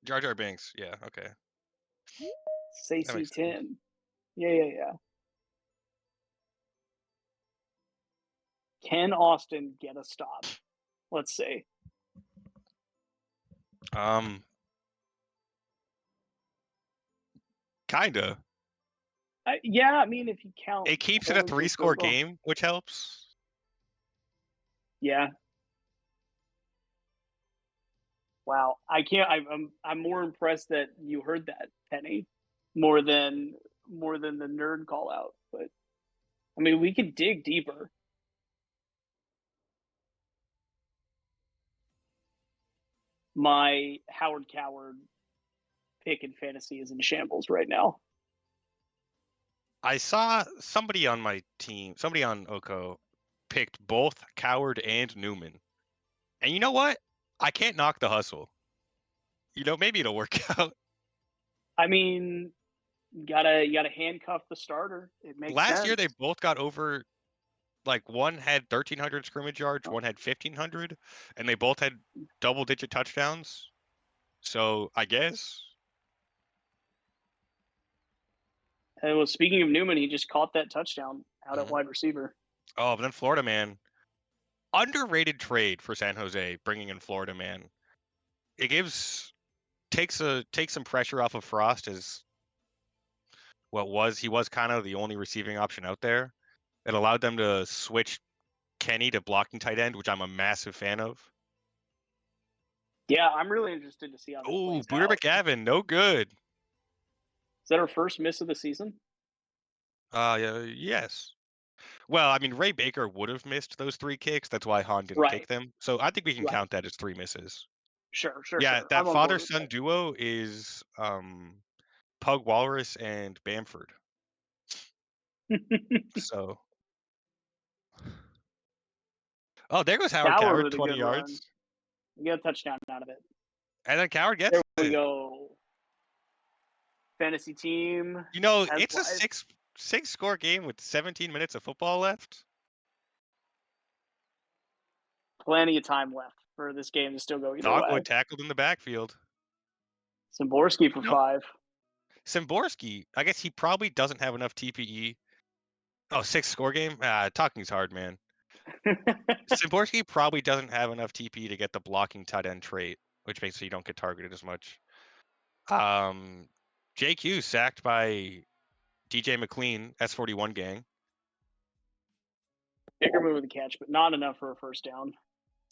Jar Jar Binks. Yeah, okay. That makes sense. CC10. Yeah. Can Austin get a stop? Let's see. Kinda. Yeah, I mean, if you count, It keeps it a 3-score game, which helps. Yeah. Wow, I can't. I'm more impressed that you heard that, Penny, more than the nerd call out. But I mean, we could dig deeper. My Howard Coward pick in fantasy is in shambles right now. I saw somebody on my team, somebody on Oko, picked both Coward and Newman. And you know what? I can't knock the hustle. Maybe it'll work out. I mean, you gotta handcuff the starter. It makes sense. Last year they both got over, like, one had 1,300 scrimmage yards, one had 1,500, and they both had double-digit touchdowns. So I guess. And well, speaking of Newman, he just caught that touchdown out at wide receiver. Oh, but then Florida Man. Underrated trade for San Jose, bringing in Florida Man. It takes some pressure off of Frost as he was kind of the only receiving option out there. It allowed them to switch Kenny to blocking tight end, which I'm a massive fan of. Yeah, I'm really interested to see how that plays Booter out. McGavin, no good. Is that our first miss of the season? Yes. Well, I mean, Ray Baker would have missed those 3 kicks. That's why Han didn't kick them. So I think we can count that as 3 misses. Sure. Yeah, that I'm on board with father-son that. duo is Pug Walrus and Bamford. So. Oh, there goes Howard Coward, with a 20 good yards. run. We got a touchdown out of it. And then Coward gets There we it. go. Fantasy team. It's a 6-score game with 17 minutes of football left. Plenty of time left for this game to still go either way. Dogwood tackled in the backfield. Szymborski for 5. Szymborski, I guess he probably doesn't have enough TPE. Oh, 6-score game? Talking's hard, man. Szymborski probably doesn't have enough TPE to get the blocking tight end trait, which makes so you don't get targeted as much. JQ sacked by DJ McLean, S41 gang. Bigger move of the catch, but not enough for a first down.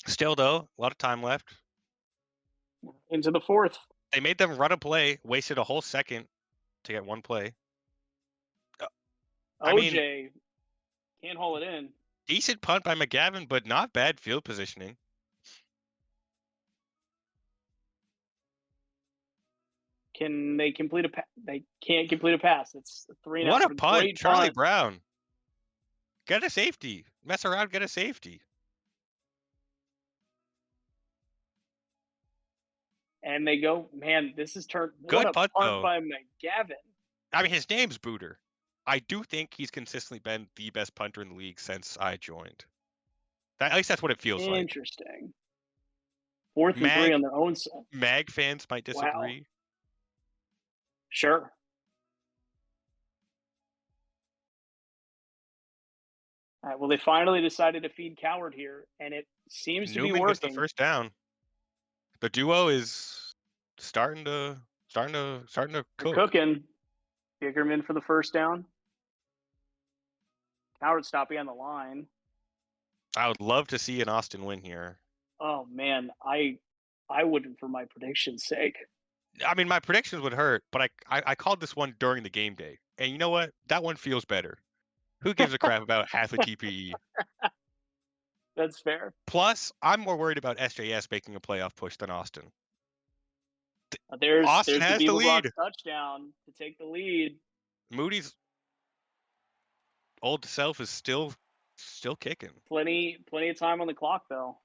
Still, though, a lot of time left. Into the 4th. They made them run a play, wasted a whole second to get one play. OJ can't haul it in. Decent punt by McGavin, but not bad field positioning. Can they complete a pass? They can't complete a pass. It's a 3 and What out, a but a punt. great Charlie punt. Brown. Get a safety. Mess around, get a safety. And they go, man, this is turned. What Good a punt, punt though. by McGavin. I mean, his name's Booter. I do think he's consistently been the best punter in the league since I joined. At least that's what it feels like. Interesting. 4th and 3 Mag on their own side. Mag fans might Wow. disagree. Sure. All right. Well, they finally decided to feed Coward here, and it seems to be Newman gets the working. first down. The duo is starting to They're cook. cooking. Bickerman for the first down. Coward stop behind the line. I would love to see an Austin win here. Oh man, I wouldn't for my prediction's sake. I mean, my predictions would hurt, but I called this one during the game day, and you know what? That one feels better. Who gives a crap about half a TPE? That's fair. Plus, I'm more worried about SJS making a playoff push than Austin. There's Austin the has the Beaver Brock lead. touchdown to take the lead. Moody's old self is still kicking. Plenty of time on the clock though.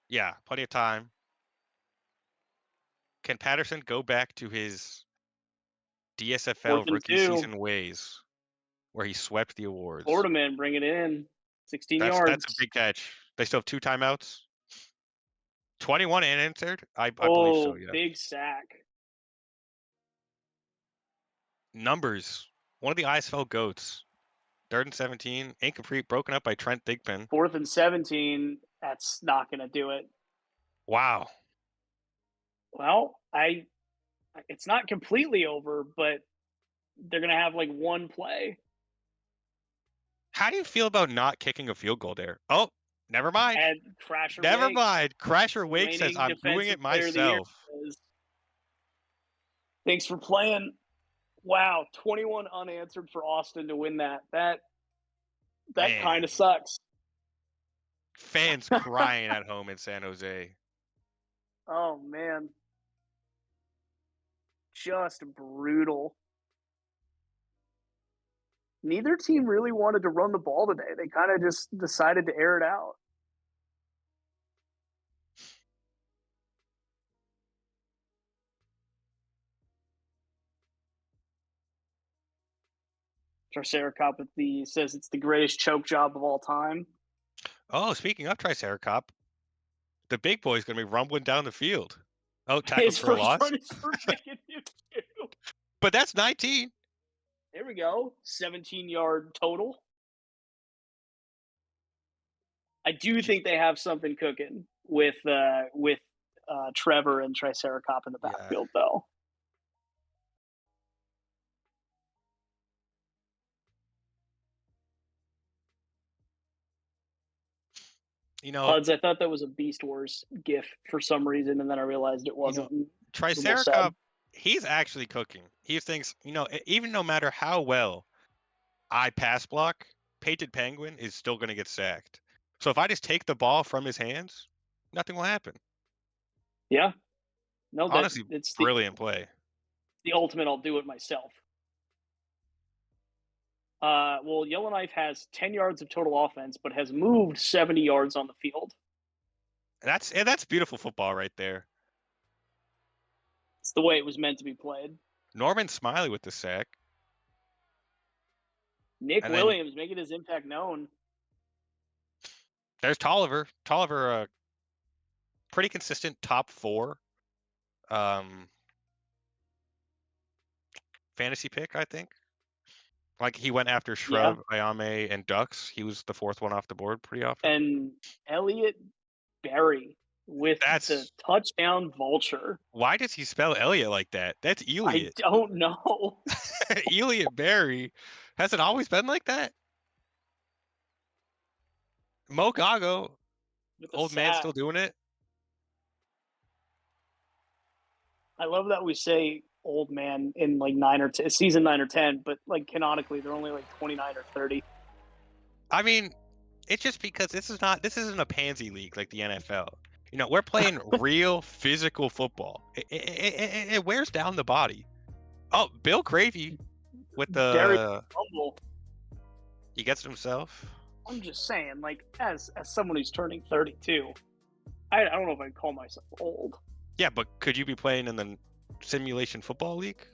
Yeah, plenty of time. Can Patterson go back to his 4th DSFL and rookie 2. season ways where he swept the awards? Florida man bring it in. 16 That's a yards. big catch. They still have 2 timeouts. 21 unanswered? I believe so, Oh, yes. big sack. Numbers. One of the ISFL GOATs. 3rd and 17. Incomplete. Broken up by Trent Thigpen. 4th and 17. That's not going to do it. Wow. Well, it's not completely over, but they're going to have like one play. How do you feel about not kicking a field goal there? Oh, never mind. And Crasher Never Wake, mind. Crasher Wake says, reigning I'm doing defensive it player of the year, myself. says, thanks for playing. Wow, 21 unanswered for Austin to win that. That kind Man. of sucks. Fans crying at home in San Jose. Oh man. Just brutal. Neither team really wanted to run the ball today. They kind of just decided to air it out. Triceracop says it's the greatest choke job of all time. Oh, speaking of Triceracop, the big boy's going to be rumbling down the field. Oh, tackled His for a first loss. run is for making him two. But that's 19. There we go. 17-yard total. I do think they have something cooking with Trevor and Triceracop in the Yeah. backfield, though. You know, Huds, I thought that was a Beast Wars gif for some reason, and then I realized it wasn't. Triceracop, he's actually cooking. He thinks, even no matter how well I pass block, Painted Penguin is still going to get sacked. So if I just take the ball from his hands, nothing will happen. Yeah. No, Honestly, it's brilliant play. the ultimate. I'll do it myself. Well, Yellowknife has 10 yards of total offense, but has moved 70 yards on the field. That's beautiful football right there. It's the way it was meant to be played. Norman Smiley with the sack. Nick And Williams making his impact known. There's Tolliver. Tolliver, pretty consistent top 4 fantasy pick, I think. Like he went after Shrub, Ayame, and Ducks. He was the 4th one off the board pretty often. And Elliott Berry with the touchdown vulture. Why does he spell Elliott like that? That's Elliott. I don't know. Elliott Berry. Has it always been like that? Mo Gago, old man still doing it? I love that we say old man in like season 9 or 10, but like canonically they're only like 29 or 30. I mean, It's just because this isn't a pansy league like the NFL. You know, we're playing real physical football. It wears down the body. Oh, Bill Cravey with Very the humble. he gets it himself. I'm just saying, like, as someone who's turning 32, I don't know if I'd call myself old. Yeah, but could you be playing in the simulation football league?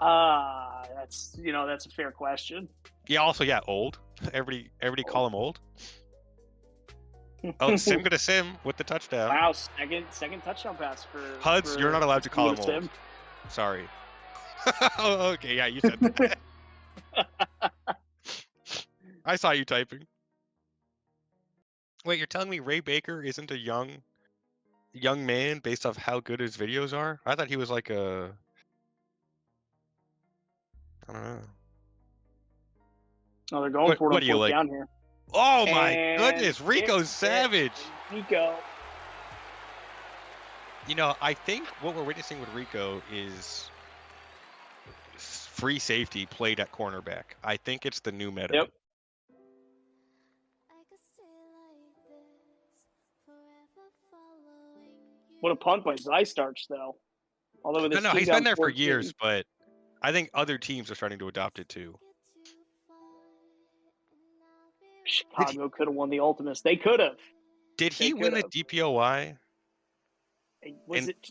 That's that's a fair question. Yeah. Also, yeah, old. Everybody call him old. Oh, Sim gonna Sim with the touchdown. Wow, second touchdown pass for Huds, you're not allowed to call him old. Sim. Sorry. Oh, okay, yeah, you said that. I saw you typing. Wait, you're telling me Ray Baker isn't a young man based off how good his videos are? I thought he was like a I don't know. Oh, they're going for it What on do you fourth like? down here. Oh my And goodness, Rico's it's savage. Rico. You know, I think what we're witnessing with Rico is free safety played at cornerback. I think it's the new meta. Yep. What a punt by Zystarch, though. Although this No, team he's down been there for 14, years, but I think other teams are starting to adopt it too. Chicago could have won the Ultimates. They could have. Did They he win the could've. DPOY? Was it?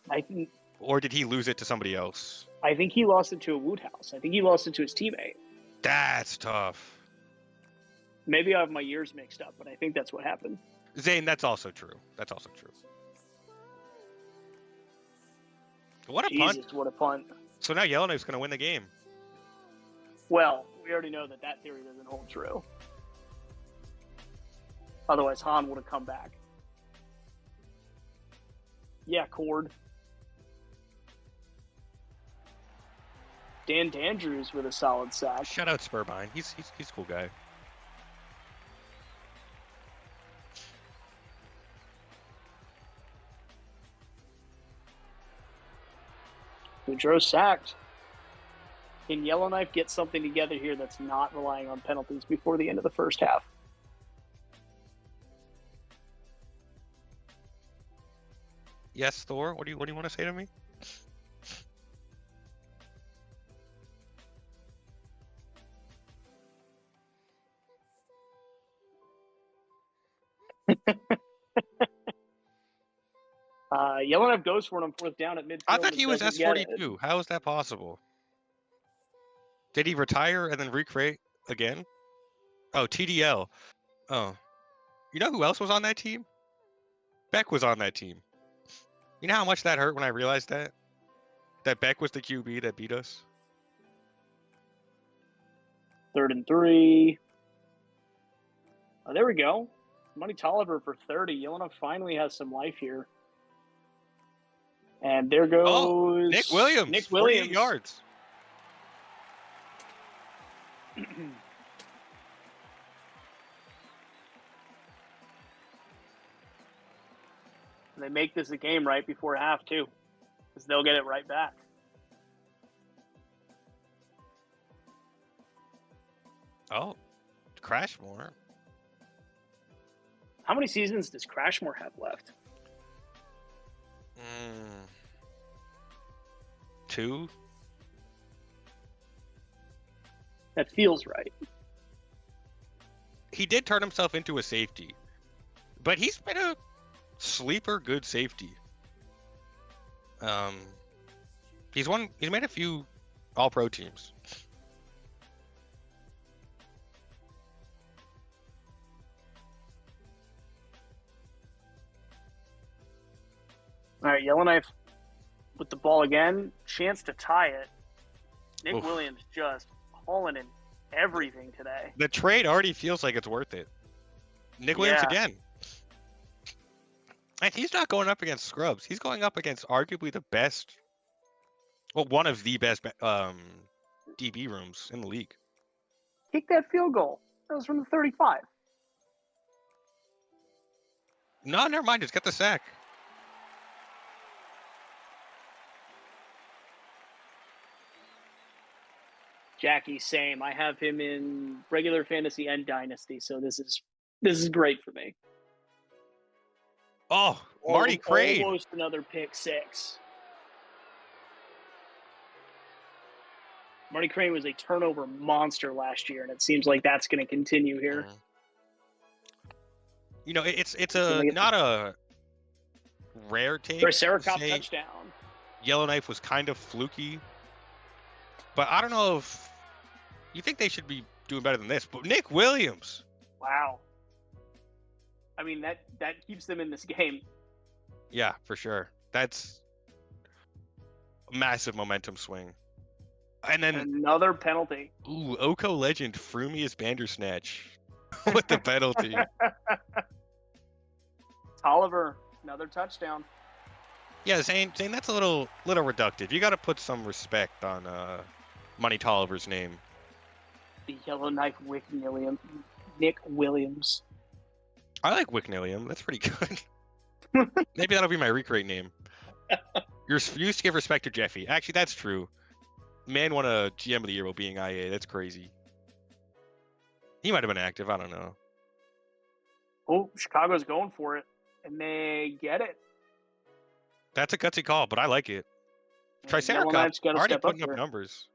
Or did he lose it to somebody else? I think he lost it to a Woodhouse. I think he lost it to his teammate. That's tough. Maybe I have my years mixed up, but I think that's what happened. Zane, that's also true. That's also true. What a Jesus, punt. what a punt. So now Yellowknife's going to win the game. Well, we already know that theory doesn't hold true. Otherwise, Han would have come back. Yeah, Cord. Dan Dandrews with a solid sack. Shout out Spurbine. He's a cool guy. Boudreaux sacked. Can Yellowknife get something together here that's not relying on penalties before the end of the first half? Yes, Thor. What do you want to say to me? Yellowknife goes for it on fourth down at midfield. I thought he was S42. How is that possible? Did he retire and then recreate again? Oh, TDL. Oh. You know who else was on that team? Beck was on that team. You know how much that hurt when I realized that? That Beck was the QB that beat us? 3rd and 3. Oh, there we go. Money Tolliver for 30. Yellowknife finally has some life here. And there goes Nick Williams. Nick 48 yards. They make this a game right before half, too, because they'll get it right back. Oh, Crashmore. How many seasons does Crashmore have left? 2. That feels right. He did turn himself into a safety, but he's been a sleeper good safety. He's made a few all-pro teams. All right, Yellowknife with the ball again. Chance to tie it. Nick Oof. Williams just hauling in everything today. The trade already feels like it's worth it. Nick Williams again. And he's not going up against scrubs. He's going up against arguably the best, well, one of the best DB rooms in the league. Kick that field goal. That was from the 35. No, never mind. Just get the sack. Jackie, same. I have him in regular fantasy and dynasty, so this is great for me. Oh, Marty Crane. Almost another pick six. Marty Crane was a turnover monster last year, and it seems like that's going to continue here. You know, it's not a rare take. Triceratops touchdown. Yellowknife was kind of fluky, but I don't know if you think they should be doing better than this. But Nick Williams. Wow. I mean, that keeps them in this game. Yeah, for sure. That's a massive momentum swing. And then another penalty. Ooh, Oko legend Frumius Bandersnatch with the penalty. Tolliver, another touchdown. Yeah, Zane, that's a little reductive. You got to put some respect on Money Tolliver's name. The Yellowknife Nick Williams. I like Wicknilliam. That's pretty good. Maybe that'll be my recreate name. You used to give respect to Jeffy. Actually, that's true. Man won a GM of the year while being IA. That's crazy. He might have been active. I don't know. Oh, Chicago's going for it, and they get it. That's a gutsy call, but I like it. Triceratops already putting up numbers.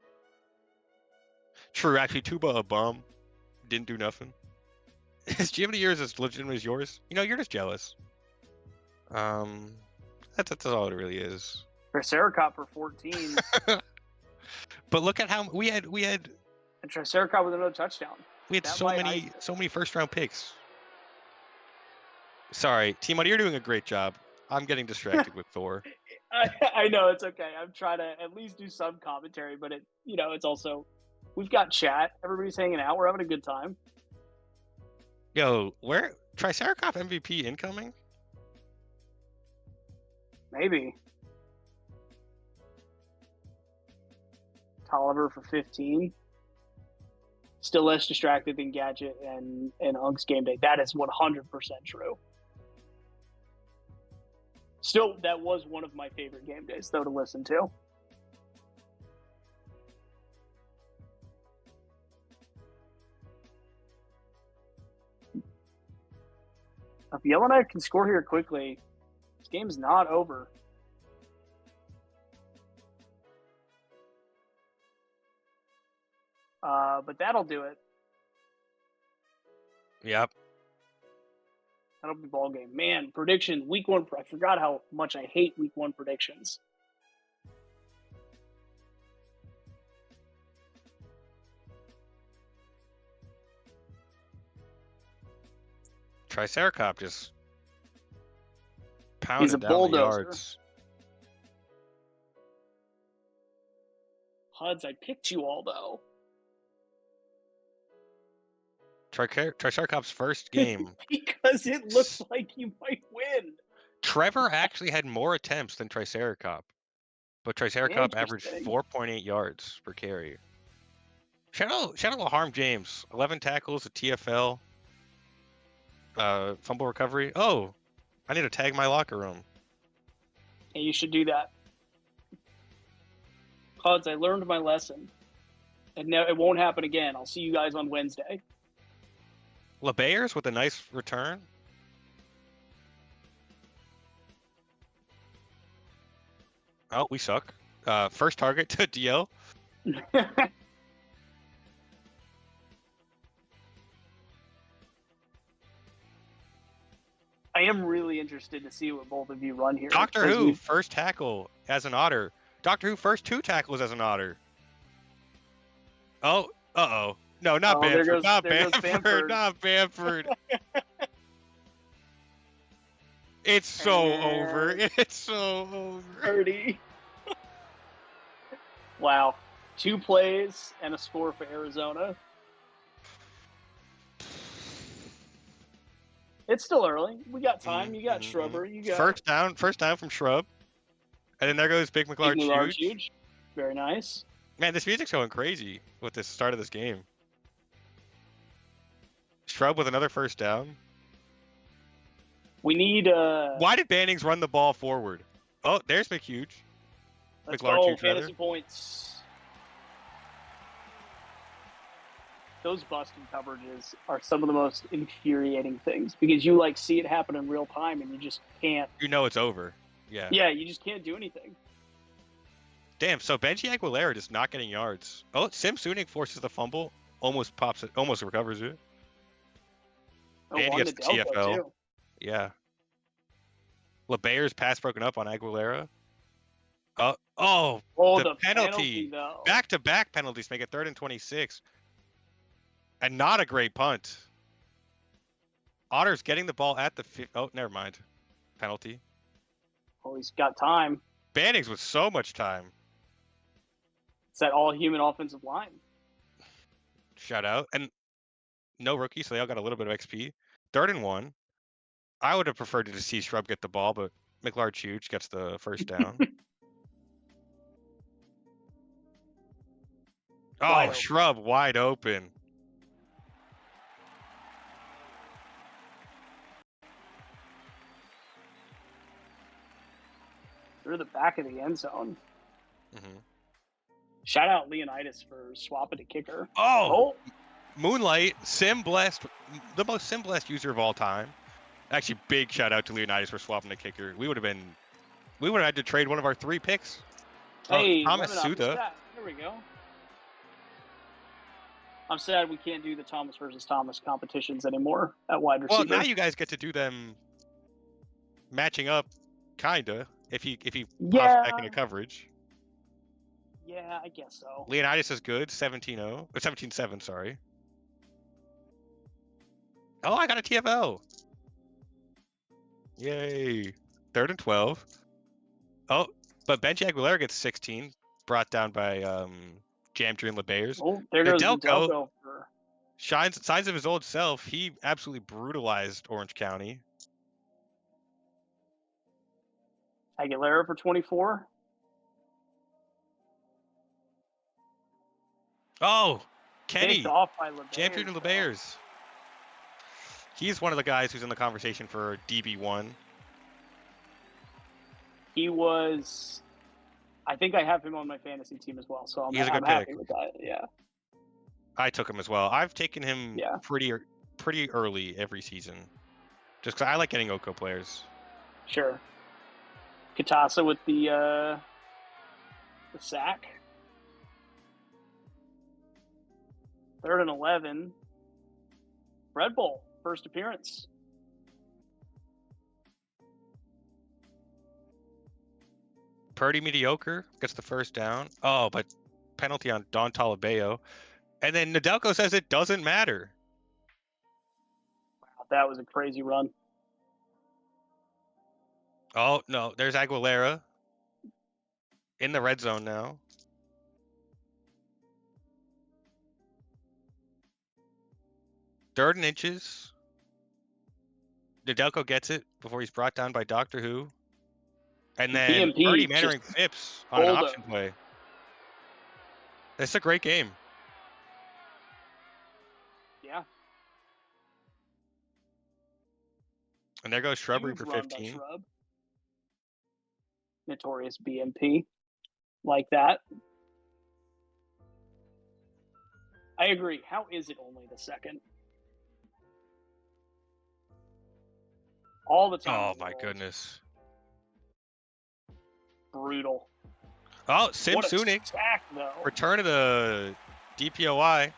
True, actually, Tuba a bum. Didn't do nothing. His GM of the year is as legitimate as yours. You know, you're just jealous. That's all it really is. Triceratops for 14. But look at how we had. And Triceratops with another touchdown. We had so many first round picks. Sorry, Tmoney, you're doing a great job. I'm getting distracted with Thor. I know, it's okay. I'm trying to at least do some commentary, but it's also, we've got chat. Everybody's hanging out. We're having a good time. Yo, where Triceratops MVP incoming? Maybe. Tolliver for 15. Still less distracted than Gadget and Unk's game day. That is 100% true. Still, that was one of my favorite game days, though, to listen to. If Yellowknife can score here quickly, this game's not over. But that'll do it. Yep. That'll be ball game. Man, prediction, week one. I forgot how much I hate week one predictions. Triceratops just pounded down bulldozer. the yards. Huds, I picked you all, though. Triceratops' first game. Because it looks like you might win. Trevor actually had more attempts than Triceratops, but Triceratops averaged 4.8 yards per carry. Shout out Harm James, 11 tackles, a TFL, fumble recovery. Oh, I need to tag my locker room. And you should do that. Huds, I learned my lesson. And it won't happen again. I'll see you guys on Wednesday. LeBayers with a nice return. Oh, we suck. First target to DL. I am really interested to see what both of you run here. Doctor Who, first tackle as an otter. Doctor Who, first 2 tackles as an otter. Oh, uh-oh. No, not Bamford. Not Bamford. Not Bamford. It's so over. It's so over. 30. Wow. 2 plays and a score for Arizona. It's still early. We got time. You got Shrubber. You got first down from Shrub. And then there goes Big McLarge huge. Very nice. Man, this music's going crazy with the start of this game. Shrub with another first down. We need Why did Bannings run the ball forward? Oh, there's McHuge. Let's go, fantasy points. those busted coverages are some of the most infuriating things because you like see it happen in real time and you just can't. You know it's over. Yeah. Yeah, you just can't do anything. Damn. So Benji Aguilera just not getting yards. Oh, Sim Suning forces the fumble. Almost pops it. Almost recovers it. Oh, And he on gets the the Delco TFL. too. Yeah. LeBayer's pass broken up on Aguilera. Oh, Oh, the the penalty penalty. though. Back-to-back penalties make it 3rd and 26. And not a great punt. Otter's getting the ball at the... Oh, never mind. Penalty. Oh, he's got time. Bannings with so much time. It's that all-human offensive line. Shout out. And no rookie, so they all got a little bit of XP. 3rd and 1. I would have preferred to see Shrub get the ball, but McLarge Huge gets the first down. Oh, Shrub wide open. Through the back of the end zone. Mm-hmm. Shout out Leonidas for swapping a kicker. Oh! Moonlight, Sim Blessed, the most Sim Blessed user of all time. Actually, big shout out to Leonidas for swapping the kicker. We would have had to trade one of our 3 picks. Hey, Thomas Lemon, Suda. There we go. I'm sad we can't do the Thomas versus Thomas competitions anymore at wide receiver. Well, now you guys get to do them matching up, kinda, if he pops back into coverage. Yeah, I guess so. Leonidas is good, 17-0, or 17-7, sorry. Oh, I got a TFL. Yay. 3rd and 12. Oh, but Benji Aguilera gets 16, brought down by Jamtree and LeBayers. Oh, there goes the Delco. Signs of his old self. He absolutely brutalized Orange County. Aguilera for 24. Oh, Kenny. Picked off by LeBayers. Jamtree and LeBayers. He's one of the guys who's in the conversation for DB1. He was... I think I have him on my fantasy team as well, so I'm happy with that. Yeah. I took him as well. I've taken him pretty early every season, just because I like getting Oko players. Sure. Katasa with the sack. 3rd and 11. Red Bull first appearance. Purdy mediocre gets the first down. Oh, but penalty on Don Talabeo. And then Nedelko says it doesn't matter. Wow, that was a crazy run. Oh, no. There's Aguilera in the red zone now. Third and inches. Nedelko gets it before he's brought down by Doctor Who. And then BMP Purdy Mannering Phipps on an option play. It's a great game. Yeah. And there goes Shrubbery for 15. Shrub. Notorious BMP. Like that. I agree. How is it only the second? All the time. Oh, my goodness. Brutal. Oh, Sim Sunik. Return of the DPOI.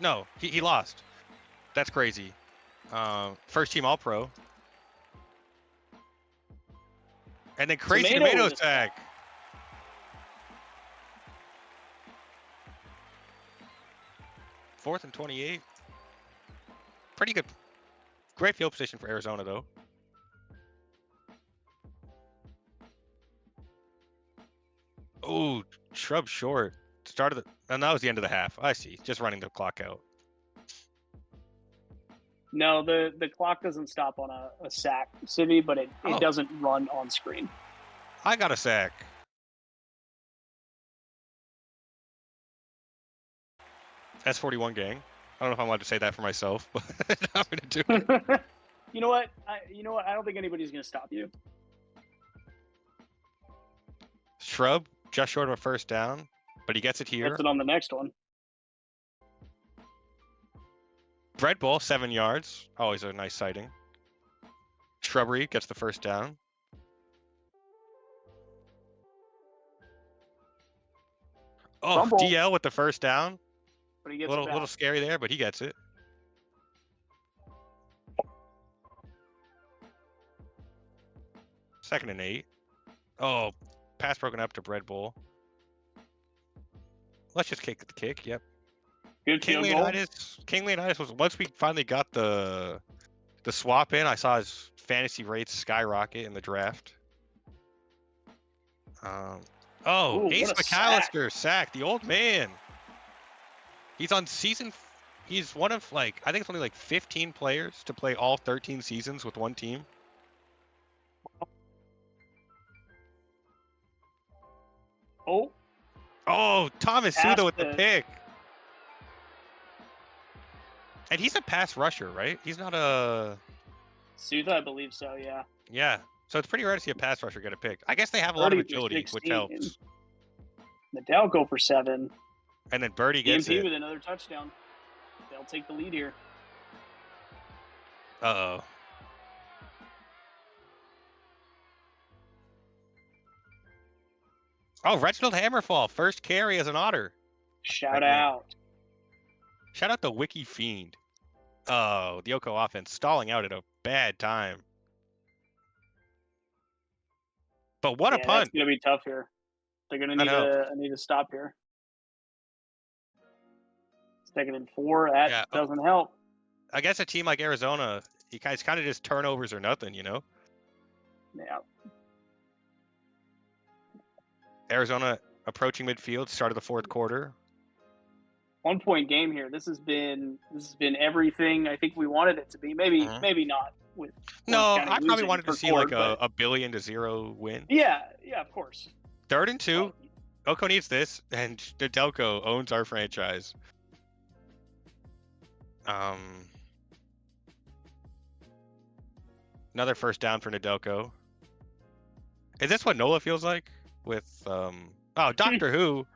No, he lost. That's crazy. First team All-Pro. And then crazy tomato sack. Fourth and 28. Pretty good. Great field position for Arizona, though. Oh, Shrub short. Started the, and that was the end of the half. I see. Just running the clock out. No, the clock doesn't stop on a sack, Civvy, but it doesn't run on screen. I got a sack. S41 gang. I don't know if I'm allowed to say that for myself, but I'm gonna do it. You know what? I don't think anybody's gonna stop you. Shrub just short of a first down, but he gets it here. Gets it on the next one. Red Bull, 7 yards. Always a nice sighting. Shrubbery gets the first down. Oh, Fumble. DL with the first down. But he A gets little, it back. little scary there, but he gets it. Second and 8. Oh, pass broken up to Red Bull. Let's just kick the kick. Yep. Good King field goal. Leonidas was, once we finally got the swap in, I saw his fantasy rates skyrocket in the draft. Ooh, Ace what a McAllister sack, the old man. He's on he's one of I think it's only like 15 players to play all 13 seasons with one team. Oh, Thomas Suda with the pick. And he's a pass rusher, right? He's not a... Suda, I believe so, yeah. Yeah. So it's pretty rare to see a pass rusher get a pick. I guess they have a lot of agility, which helps. Nadalko for 7. And then Birdie gets EMP it. with another touchdown. They'll take the lead here. Uh-oh. Oh, Reginald Hammerfall, first carry as an Otter. Shout out. Shout out to Wiki Fiend. Oh, the Oko offense stalling out at a bad time. But what a punt. That's going to be tough here. They're going to need a stop here. 2nd and 4. That doesn't help. I guess a team like Arizona, you guys kind of just turnovers or nothing, you know? Yeah. Arizona approaching midfield, start of the 4th quarter. 1-point game here. This has been everything I think we wanted it to be. Maybe not. I probably wanted to see like a 1-0 win. Yeah, of course. 3rd and 2. Oko needs this, and Nedelko owns our franchise. Another first down for Nedelko. Is this what Nola feels like with Doctor Who?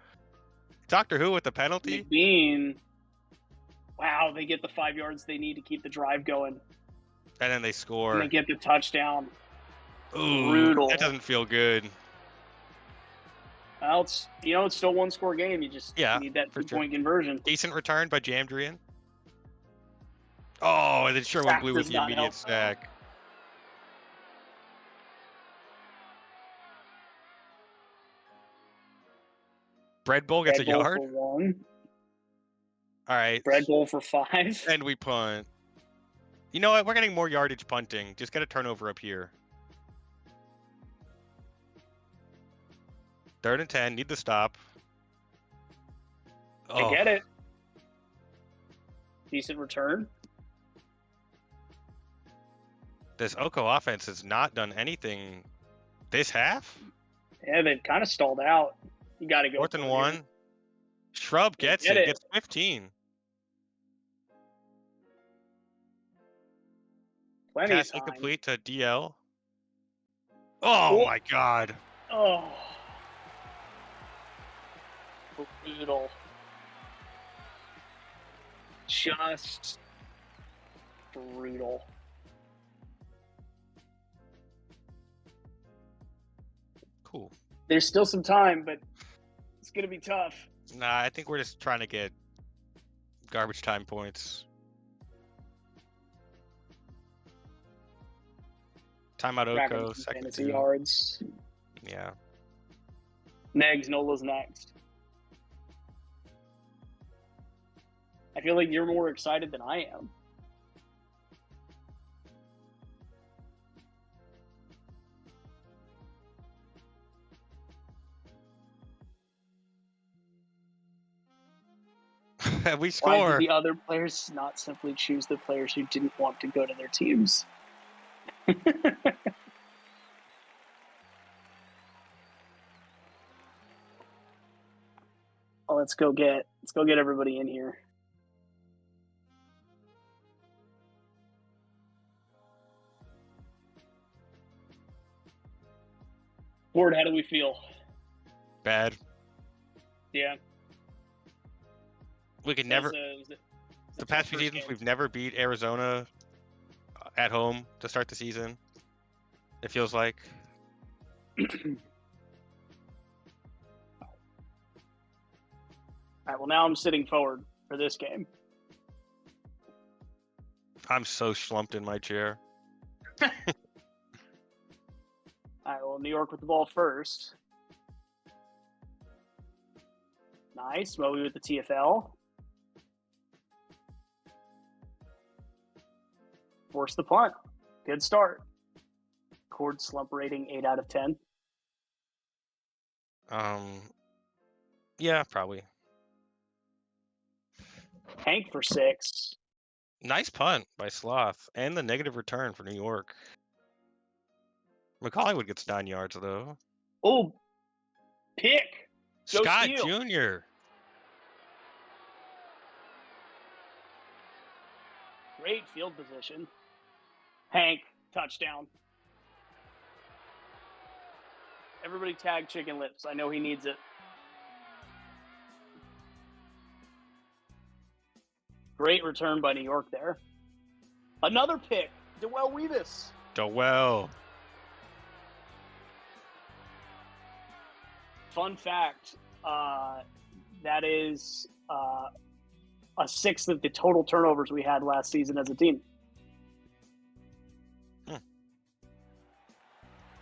Doctor Who with the penalty? McBean. Wow, they get the 5 yards they need to keep the drive going. And then they score. And they get the touchdown. Ooh, brutal. That doesn't feel good. Well, it's still 1-score game. You just need that 2-point conversion. Decent return by Jamdrian. Oh, and then Sherwin Blue with the immediate sack. Bread Bowl gets a yard. For 1. All right. Bread Bowl for 5. And we punt. You know what? We're getting more yardage punting. Just get a turnover up here. 3rd and 10. Need the stop. I get it. Decent return. This Oko offense has not done anything this half. Yeah, they've kind of stalled out. You got to go. 4th and 1. Shrub gets it. Gets 15. Plenty Pass incomplete to DL. Oh my God. Oh. Brutal. Just brutal. Cool. There's still some time, but it's going to be tough. Nah, I think we're just trying to get garbage time points. Timeout Oko, 2nd 2. Yards. Yeah. Negs, Nola's next. I feel like you're more excited than I am. We score. Why did the other players not simply choose the players who didn't want to go to their teams? Well, let's go get everybody in here. Ward, how do we feel? Bad. Yeah. We could never. Is The past few seasons, we've never beat Arizona at home to start the season. It feels like. All right, well, now I'm sitting forward for this game. I'm so slumped in my chair. All right, well, New York with the ball first. Nice. Moby with the TFL. Force the punt. Good start. Cord slump rating 8 out of 10. Yeah, probably. Hank for 6. Nice punt by Sloth, and the negative return for New York. McCollywood gets 9 yards though. Oh, pick. Go Scott Steele. Jr. Great field position. Hank, touchdown. Everybody tag Chicken Lips. I know he needs it. Great return by New York there. Another pick. Dewell Weavis. Dowell. Fun fact, that is a sixth of the total turnovers we had last season as a team.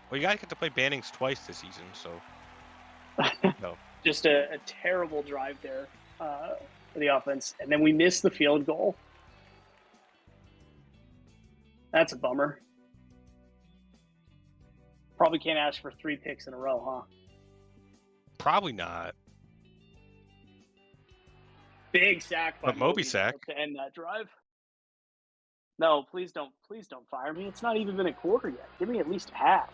Well, you guys get to play Bannings twice this season, so. No. Just a terrible drive there for the offense. And then we missed the field goal. That's a bummer. Probably can't ask for 3 picks in a row, huh? Probably not. Big sack by But Moby sack to end that drive. No, please don't fire me. It's not even been a quarter yet. Give me at least half.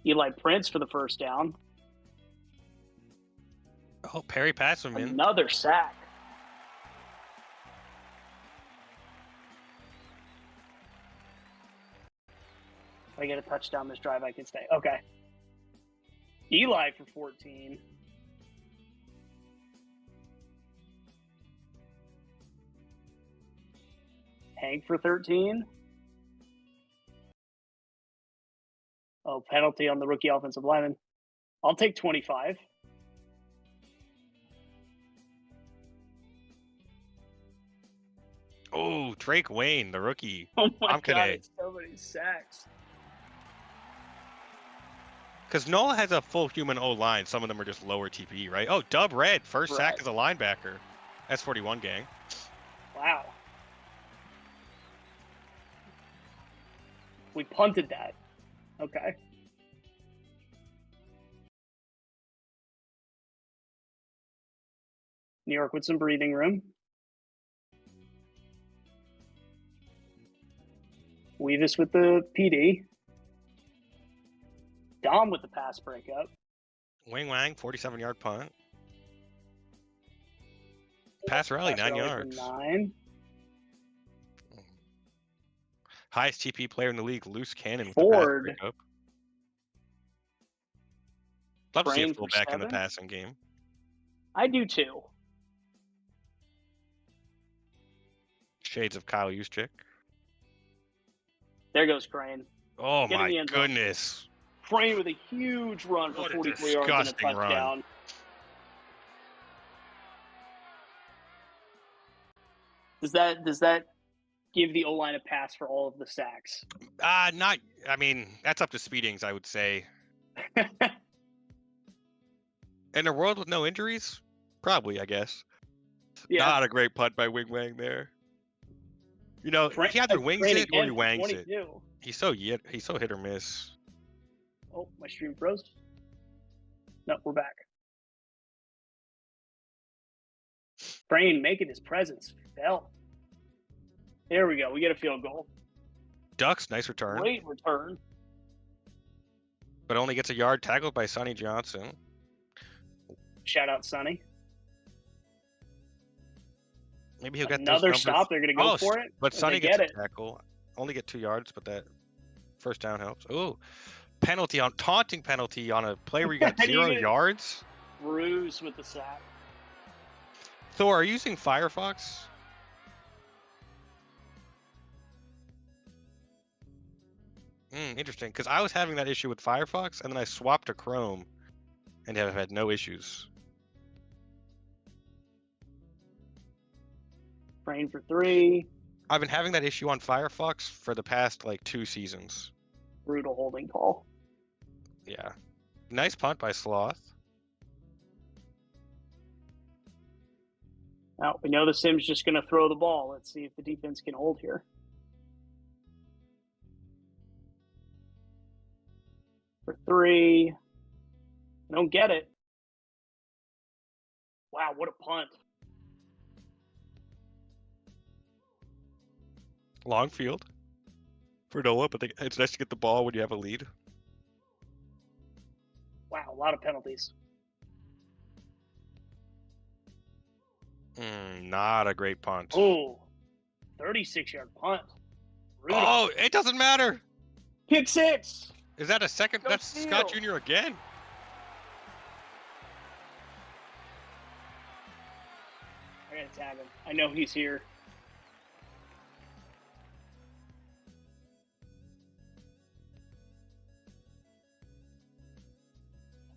Eli Prince for the first down. Oh, Perry Passman. Another sack. If I get a touchdown this drive, I can stay. Okay. Eli for 14. Hank for 13. Oh, penalty on the rookie offensive lineman. I'll take 25. Oh, Drake Wayne, the rookie. Oh my I'm God, it's so many sacks. Because Nola has a full human O-line. Some of them are just lower TPE, right? Oh, Dub Red, first sack as a linebacker. S41 gang. Wow. We punted that. Okay. New York with some breathing room. Weavis with the PD. Dom with the pass breakup. Wing Wang, 47-yard punt. Pass rally, 9 yards. 9. Highest TP player in the league, Loose Cannon with Ford. the pass breakup. Love to see a fullback in the passing game. I do too. Shades of Kyle Juszczyk. There goes Crane. Oh my goodness. Crane with a huge run for 44 yards and a touchdown. Does that give the O-line a pass for all of the sacks? Not. I mean, that's up to Speedings, I would say. In a world with no injuries, probably, I guess. Yeah. Not a great punt by Wing Wang there. You know, he either wings it or he wangs it. He's so hit or miss. Oh, my stream froze. No, we're back. Brain making his presence felt. There we go. We get a field goal. Ducks, nice return. Great return. But only gets a yard, tackled by Sonny Johnson. Shout out, Sonny. Maybe he'll get another stop. They're going to go for it. But Sonny gets a tackle. Only get 2 yards, but that first down helps. Oh, taunting penalty on a play where you got 0 yards. Bruce with the sack. Thor, are you using Firefox? Interesting, because I was having that issue with Firefox, and then I swapped to Chrome, and have had no issues. Crane for 3. I've been having that issue on Firefox for the past, like, 2 seasons. Brutal holding call. Yeah. Nice punt by Sloth. Now, we know the Sim's just going to throw the ball. Let's see if the defense can hold here. For 3. Don't get it. Wow, what a punt. Long field for Nola, but it's nice to get the ball when you have a lead. Wow, a lot of penalties. Not a great punt. Oh, 36-yard punt. Brutal. Oh, it doesn't matter. Kick 6. Is that a second? Go That's steal. Scott Jr. again. I gotta tag him. I know he's here.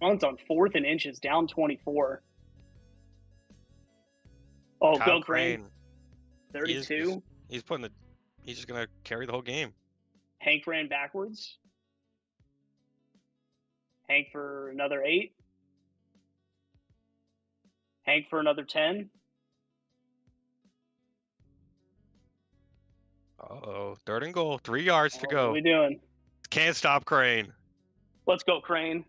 Punt on 4th and inches, down 24. Oh, Kyle go Crane. 32. He's just gonna carry the whole game. Hank ran backwards. Hank for another 8. Hank for another 10. Uh-oh. 3rd and goal. 3 yards to go. What are we doing? Can't stop Crane. Let's go, Crane.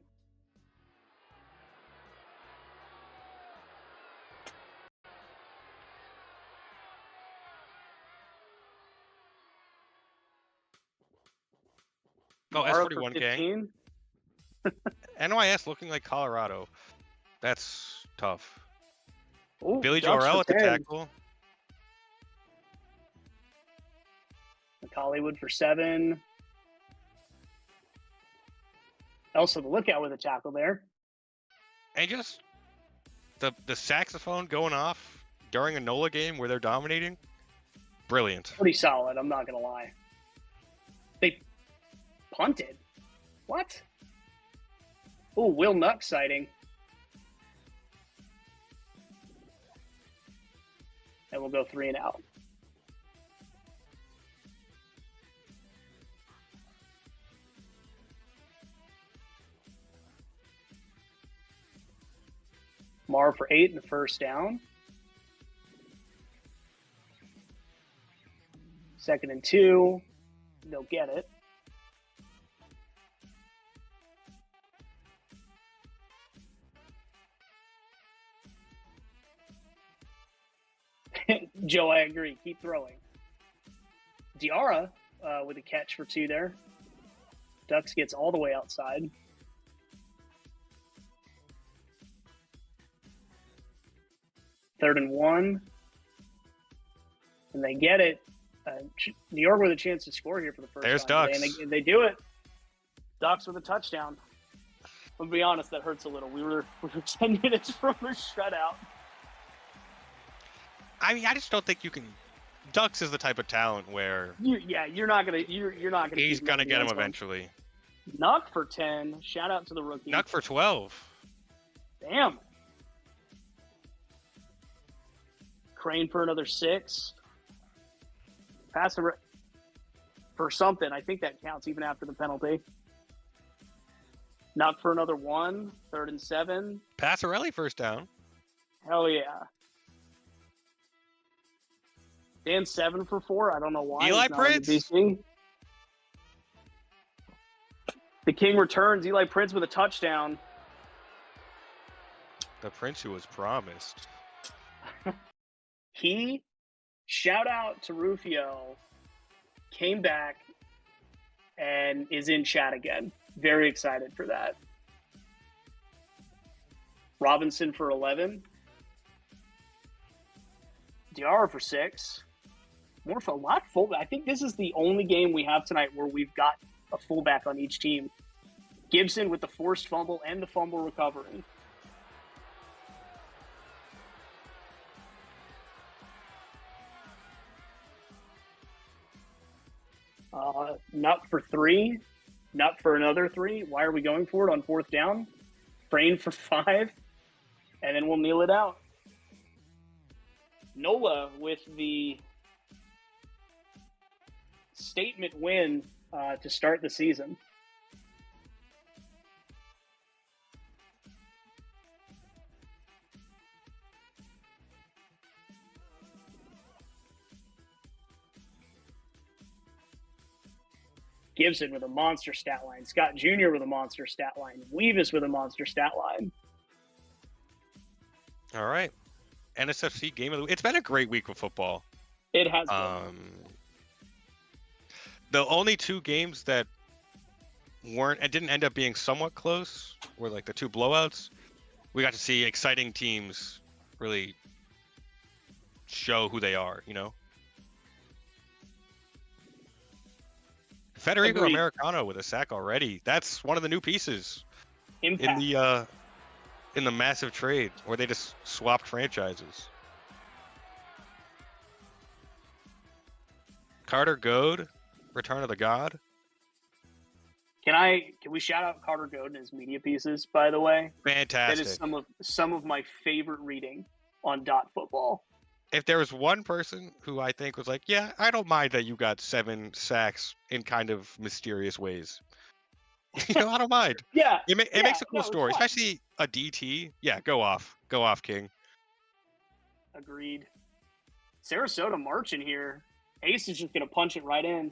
Oh, Mara S41 for gang. 15. NYS looking like Colorado. That's tough. Ooh, Billy Ducks Jorel for at the 10. tackle. Hollywood for 7. Elsa the lookout with a tackle there. And just the saxophone going off during a NOLA game where they're dominating. Brilliant. Pretty solid, I'm not going to lie. They punted. What? Oh, Will Nuck sighting. And we'll go 3 and out. Mar for 8 in the first down. 2nd and 2. They'll get it. Joe, I agree. Keep throwing. Diarra with a catch for 2 there. Ducks gets all the way outside. Third and 1. And they get it. New York with a chance to score here for the first There's time. Ducks. And they do it. Ducks with a touchdown. I'll be honest, that hurts a little. We were 10 minutes from a shutout. I mean, I just don't think you can. Ducks is the type of talent where You're not gonna. he's gonna get him eventually. Nuck for 10. Shout out to the rookie. Nuck for 12. Damn. Crane for another 6. Pass for something. I think that counts even after the penalty. Nuck for another 1. 3rd and 7. Passarelli first down. Hell yeah. Dan 7 for 4. I don't know why. Eli He's not on the Prince. BC. The King returns. Eli Prince with a touchdown. The Prince who was promised. He, shout out to Rufio, came back and is in chat again. Very excited for that. Robinson for 11. Diarra for 6. More for a lot of fullback. I think this is the only game we have tonight where we've got a fullback on each team. Gibson with the forced fumble and the fumble recovery. Nut for 3. Nut for another 3. Why are we going for it on 4th down? Brain for 5. And then we'll kneel it out. Nola with the statement win to start the season. Gibson with a monster stat line. Scott Jr. with a monster stat line. Weavis with a monster stat line. All right. NSFC game of the week. It's been a great week of football. It has been. The only 2 games that weren't and didn't end up being somewhat close were like the 2 blowouts. We got to see exciting teams really show who they are, you know? Federico Agreed. Americano with a sack already. That's one of the new pieces Impact. in the massive trade where they just swapped franchises. Carter Goad, Return of the God. Can we shout out Carter Goad and his media pieces, by the way? Fantastic. That is some of my favorite reading on Dot Football. If there was one person who I think was like, yeah, I don't mind that you got 7 sacks in kind of mysterious ways. You know, I don't mind. Yeah. It makes a cool story, especially a DT. Yeah, go off, King. Agreed. Sarasota marching here. Ace is just going to punch it right in.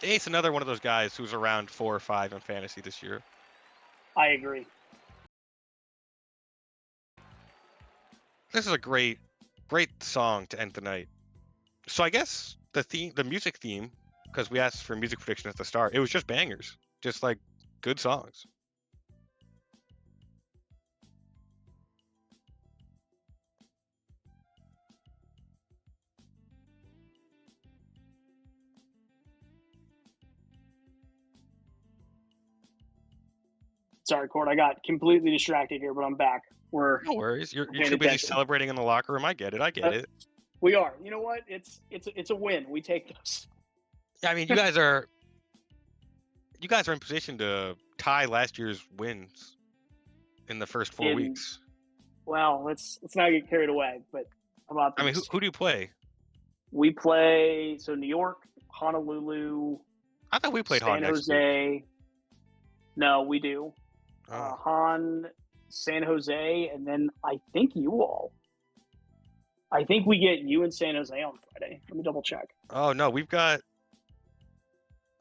Ace, another one of those guys who's around 4 or 5 in fantasy this year. I agree. This is a great song to end the night. So I guess the music theme, because we asked for music prediction at the start, it was just bangers, just like good songs. Sorry, Cord, I got completely distracted here, but I'm back. No worries. You're too busy celebrating in the locker room. I get it. We are. You know what? It's a win. We take those. I mean, you guys are in position to tie last year's wins in the first 4 weeks. Well, let's not get carried away. But how about this? I mean, who do you play? We play New York, Honolulu. I thought we played San Jose. Week. No, we do. Han, San Jose, and then I think you all. I think we get you and San Jose on Friday. Let me double check. Oh no, we've got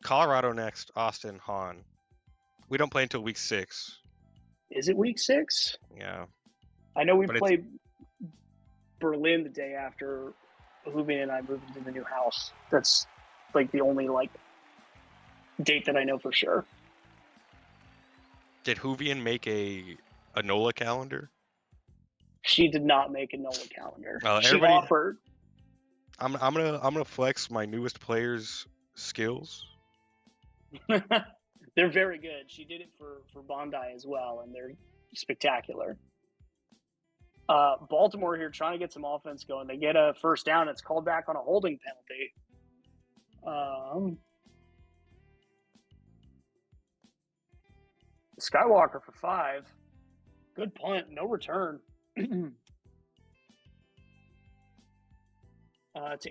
Colorado next, Austin, Han. We don't play until week 6. Is it week 6? Yeah. I know we played Berlin the day after Hooving and I moved into the new house. That's like the only date that I know for sure. Did Hoovian make a NOLA calendar? She did not make a NOLA calendar. She everybody offered. I'm gonna flex my newest player's skills. They're very good. She did it for Bondi as well, and they're spectacular. Baltimore here trying to get some offense going. They get a first down. It's called back on a holding penalty. Skywalker for 5. Good punt. No return. To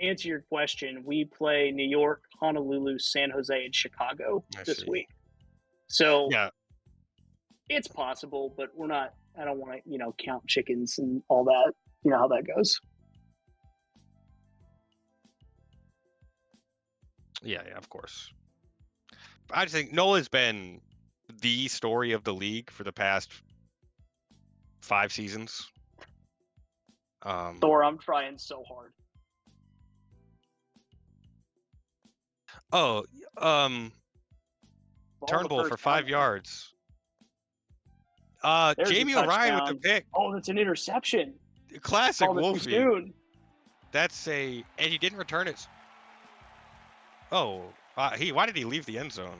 answer your question, we play New York, Honolulu, San Jose, and Chicago this week. So yeah, it's possible, but we're not. I don't want to, count chickens and all that. You know how that goes. Yeah, of course. I just think Nola's been the story of the league for the past 5 seasons. Thor, I'm trying so hard. Oh, Turnbull for 5 yards. Jamie O'Ryan with the pick. Oh, that's an interception. Classic Wolfie. That's and he didn't return it. Oh, why did he leave the end zone?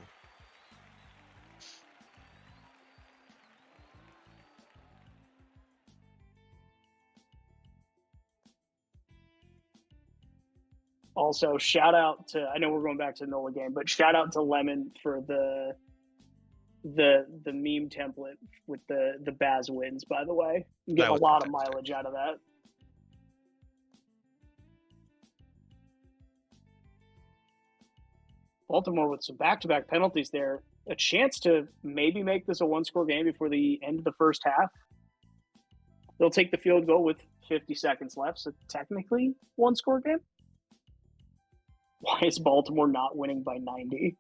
Also, shout out to, I know we're going back to the Nola game, but shout out to Lemon for the meme template with the Baz wins. By the way, I'm That getting a was lot of fantastic. mileage out of that. Baltimore with some back-to-back penalties there. A chance to maybe make this a one-score game before the end of the first half. They'll take the field goal with 50 seconds left, so technically one-score game. Why is Baltimore not winning by 90?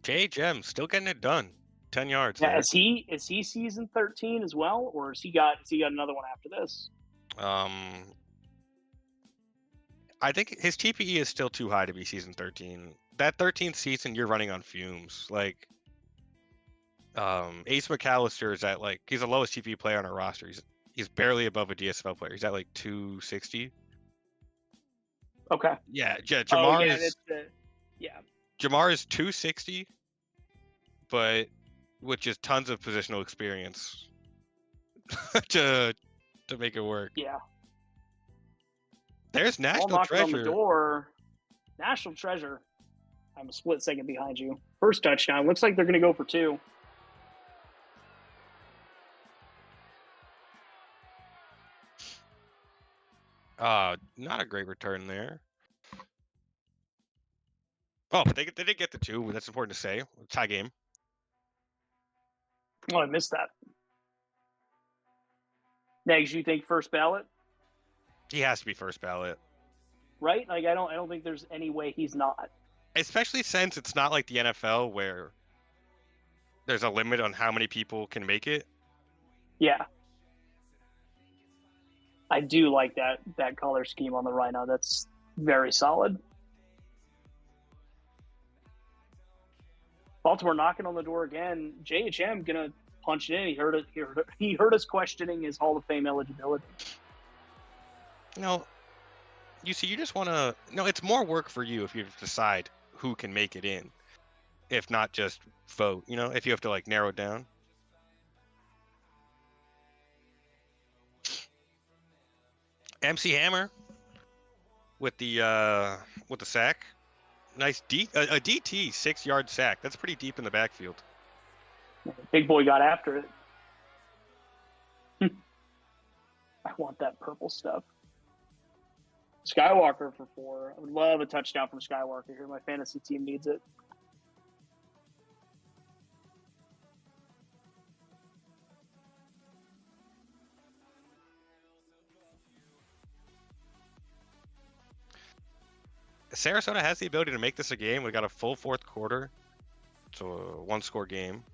JHM still getting it done. 10 yards Yeah, there. is he season 13 as well, or has he got another one after this? I think his TPE is still too high to be season 13. That 13th season, you're running on fumes. Like, Ace McAllister is at like, he's the lowest TPE player on our roster. He's barely above a DSFL player. He's at like 260. Okay. Yeah, Oh Jamar yeah, is that's the yeah. Jamar is 260, but with just tons of positional experience to make it work. Yeah. There's Ball National knocking on the Treasure. door. National Treasure. I'm a split second behind you. First touchdown. Looks like they're going to go for 2. Not a great return there. Oh, but they did get the 2. That's important to say. Tie game. Oh, I missed that. Negs, you think first ballot? He has to be first ballot. Right? Like I don't think there's any way he's not. Especially since it's not like the NFL where there's a limit on how many people can make it. Yeah. I do like that color scheme on the Rhino. That's very solid. Baltimore knocking on the door again. JHM gonna punch it in. He heard it. He heard us questioning his Hall of Fame eligibility. No, you see, you just want to. No, it's more work for you if you decide who can make it in, if not just vote. You know, if you have to like narrow it down. MC Hammer with the sack. Nice a DT 6-yard sack. That's pretty deep in the backfield. Big boy got after it. I want that purple stuff. Skywalker for 4. I would love a touchdown from Skywalker here. My fantasy team needs it. Sarasota has the ability to make this a game. We got a full fourth quarter. It's a one-score game.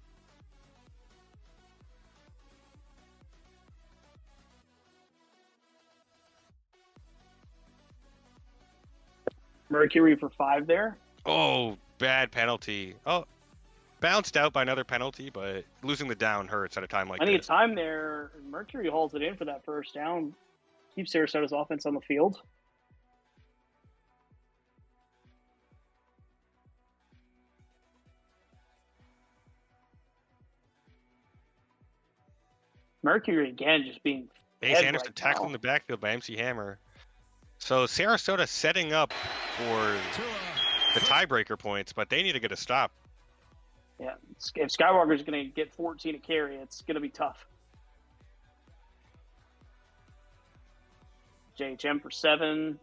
Mercury for 5 there. Oh, bad penalty. Oh, bounced out by another penalty, but losing the down hurts at a time like Plenty of this. time there. Mercury hauls it in for that first down. Keeps Sarasota's offense on the field. Mercury again just being Ace fed Anderson right tackled now. in the backfield by MC Hammer. So Sarasota setting up for the tiebreaker points, but they need to get a stop. Yeah, if Skywalker's going to get 14 a carry, it's going to be tough. JHM for 7.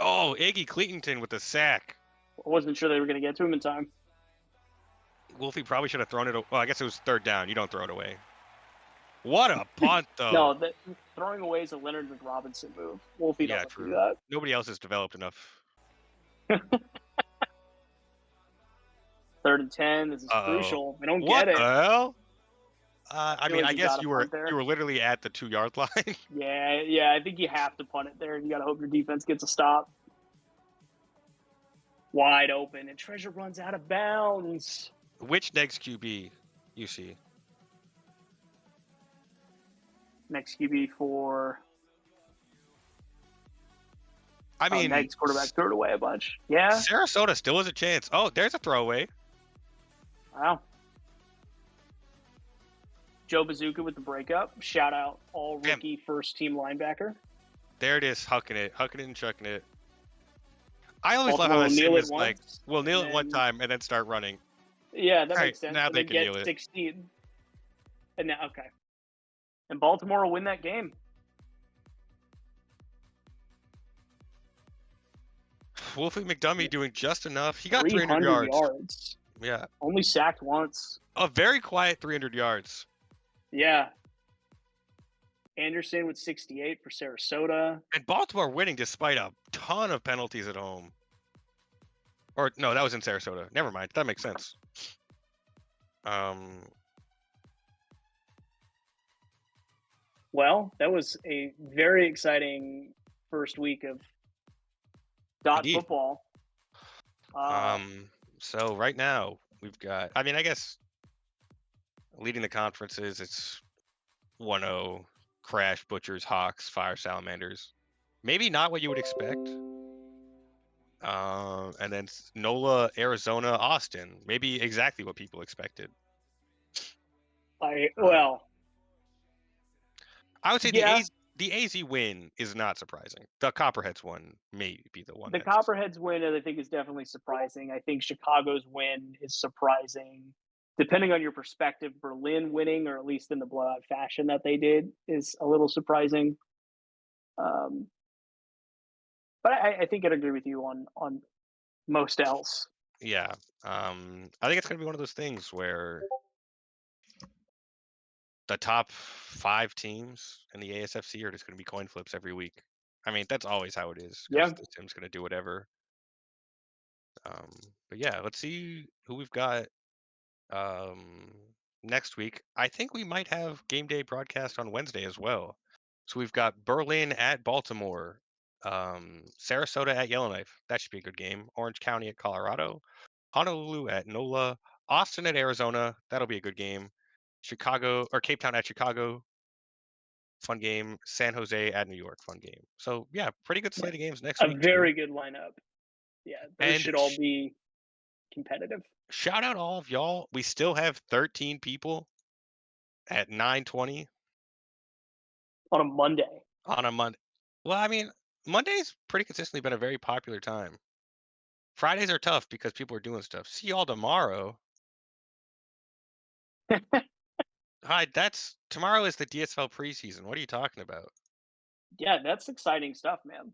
Oh, Iggy Cleatington with the sack. I wasn't sure they were going to get to him in time. Wolfie probably should have thrown it. Well, I guess it was third down. You don't throw it away. What a punt, though. No, throwing away is a Leonard McRobinson move. Wolfie doesn't do that. Nobody else has developed enough. 3rd and 10. This is crucial. We don't get it. What the hell? I mean, like I you guess gotta you punt there. were literally at the 2-yard line. Yeah. I think you have to punt it there. You got to hope your defense gets a stop. Wide open, and Treasure runs out of bounds. Which next QB you see? Next QB for. I mean, next quarterback threw it away a bunch. Yeah. Sarasota still has a chance. Oh, there's a throwaway. Wow. Joe Bazooka with the breakup. Shout out all Damn. rookie first team linebacker. There it is, hucking it and chucking it. I always love Baltimore how will that sim kneel it is like, once. we'll kneel it one Then, time and then start running. yeah, that All right, makes sense. now And they then can get kneel it. 16. And now, okay. And Baltimore will win that game. Wolfie McDummy doing just enough. He got 300 300 yards. yards. Yeah. Only sacked once. A very quiet 300 yards. Yeah. Anderson with 68 for Sarasota. And Baltimore winning despite a ton of penalties at home. Or no, that was in Sarasota. Never mind. That makes sense. Well, that was a very exciting first week of dot Indeed. football. So right now we've got, I mean, I guess leading the conferences, it's 1-0, Crash, Butchers, Hawks, Fire, Salamanders. Maybe not what you would expect. And then NOLA, Arizona, Austin. Maybe exactly what people expected. I would say yeah. the AZ win is not surprising. The Copperheads one may be the one. The Copperheads win, I think, is definitely surprising. I think Chicago's win is surprising. Depending on your perspective, Berlin winning, or at least in the blowout fashion that they did, is a little surprising. But I think I'd agree with you on most else. Yeah. I think it's going to be one of those things where the top 5 teams in the ASFC are just going to be coin flips every week. I mean, that's always how it is because the sim's going to do whatever. But yeah, let's see who we've got next week. I think we might have game day broadcast on Wednesday as well. So we've got Berlin at Baltimore, Sarasota at Yellowknife. That should be a good game. Orange County at Colorado, Honolulu at NOLA, Austin at Arizona. That'll be a good game. Chicago or Cape Town at Chicago. Fun game. San Jose at New York. Fun game. So yeah, pretty good slate of games next A week very too. good lineup. Yeah, those And should all be competitive. Shout out all of y'all. We still have 13 people at 9:20 on a Monday. On a Monday. Well, I mean, Monday's pretty consistently been a very popular time. Fridays are tough because people are doing stuff. See y'all tomorrow. Hi, tomorrow is the DSFL preseason. What are you talking about? Yeah, that's exciting stuff, man.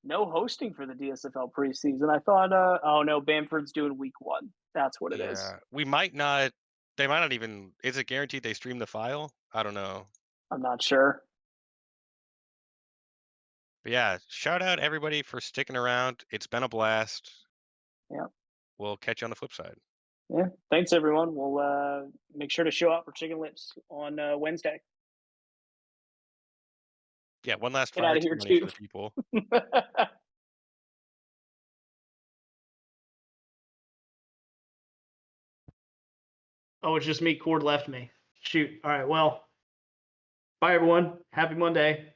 No hosting for the DSFL preseason. I thought, oh no, Bamford's doing week 1. That's what it is. Yeah, we might not. They might not even. Is it guaranteed they stream the file? I don't know. I'm not sure. But yeah, shout out everybody for sticking around. It's been a blast. Yeah. We'll catch you on the flip side. Yeah. Thanks, everyone. We'll make sure to show up for Chicken Lips on Wednesday. Yeah, one last Get out of here, too. For the people. Oh, it's just me. Cord left me. Shoot. All right. Well, bye, everyone. Happy Monday.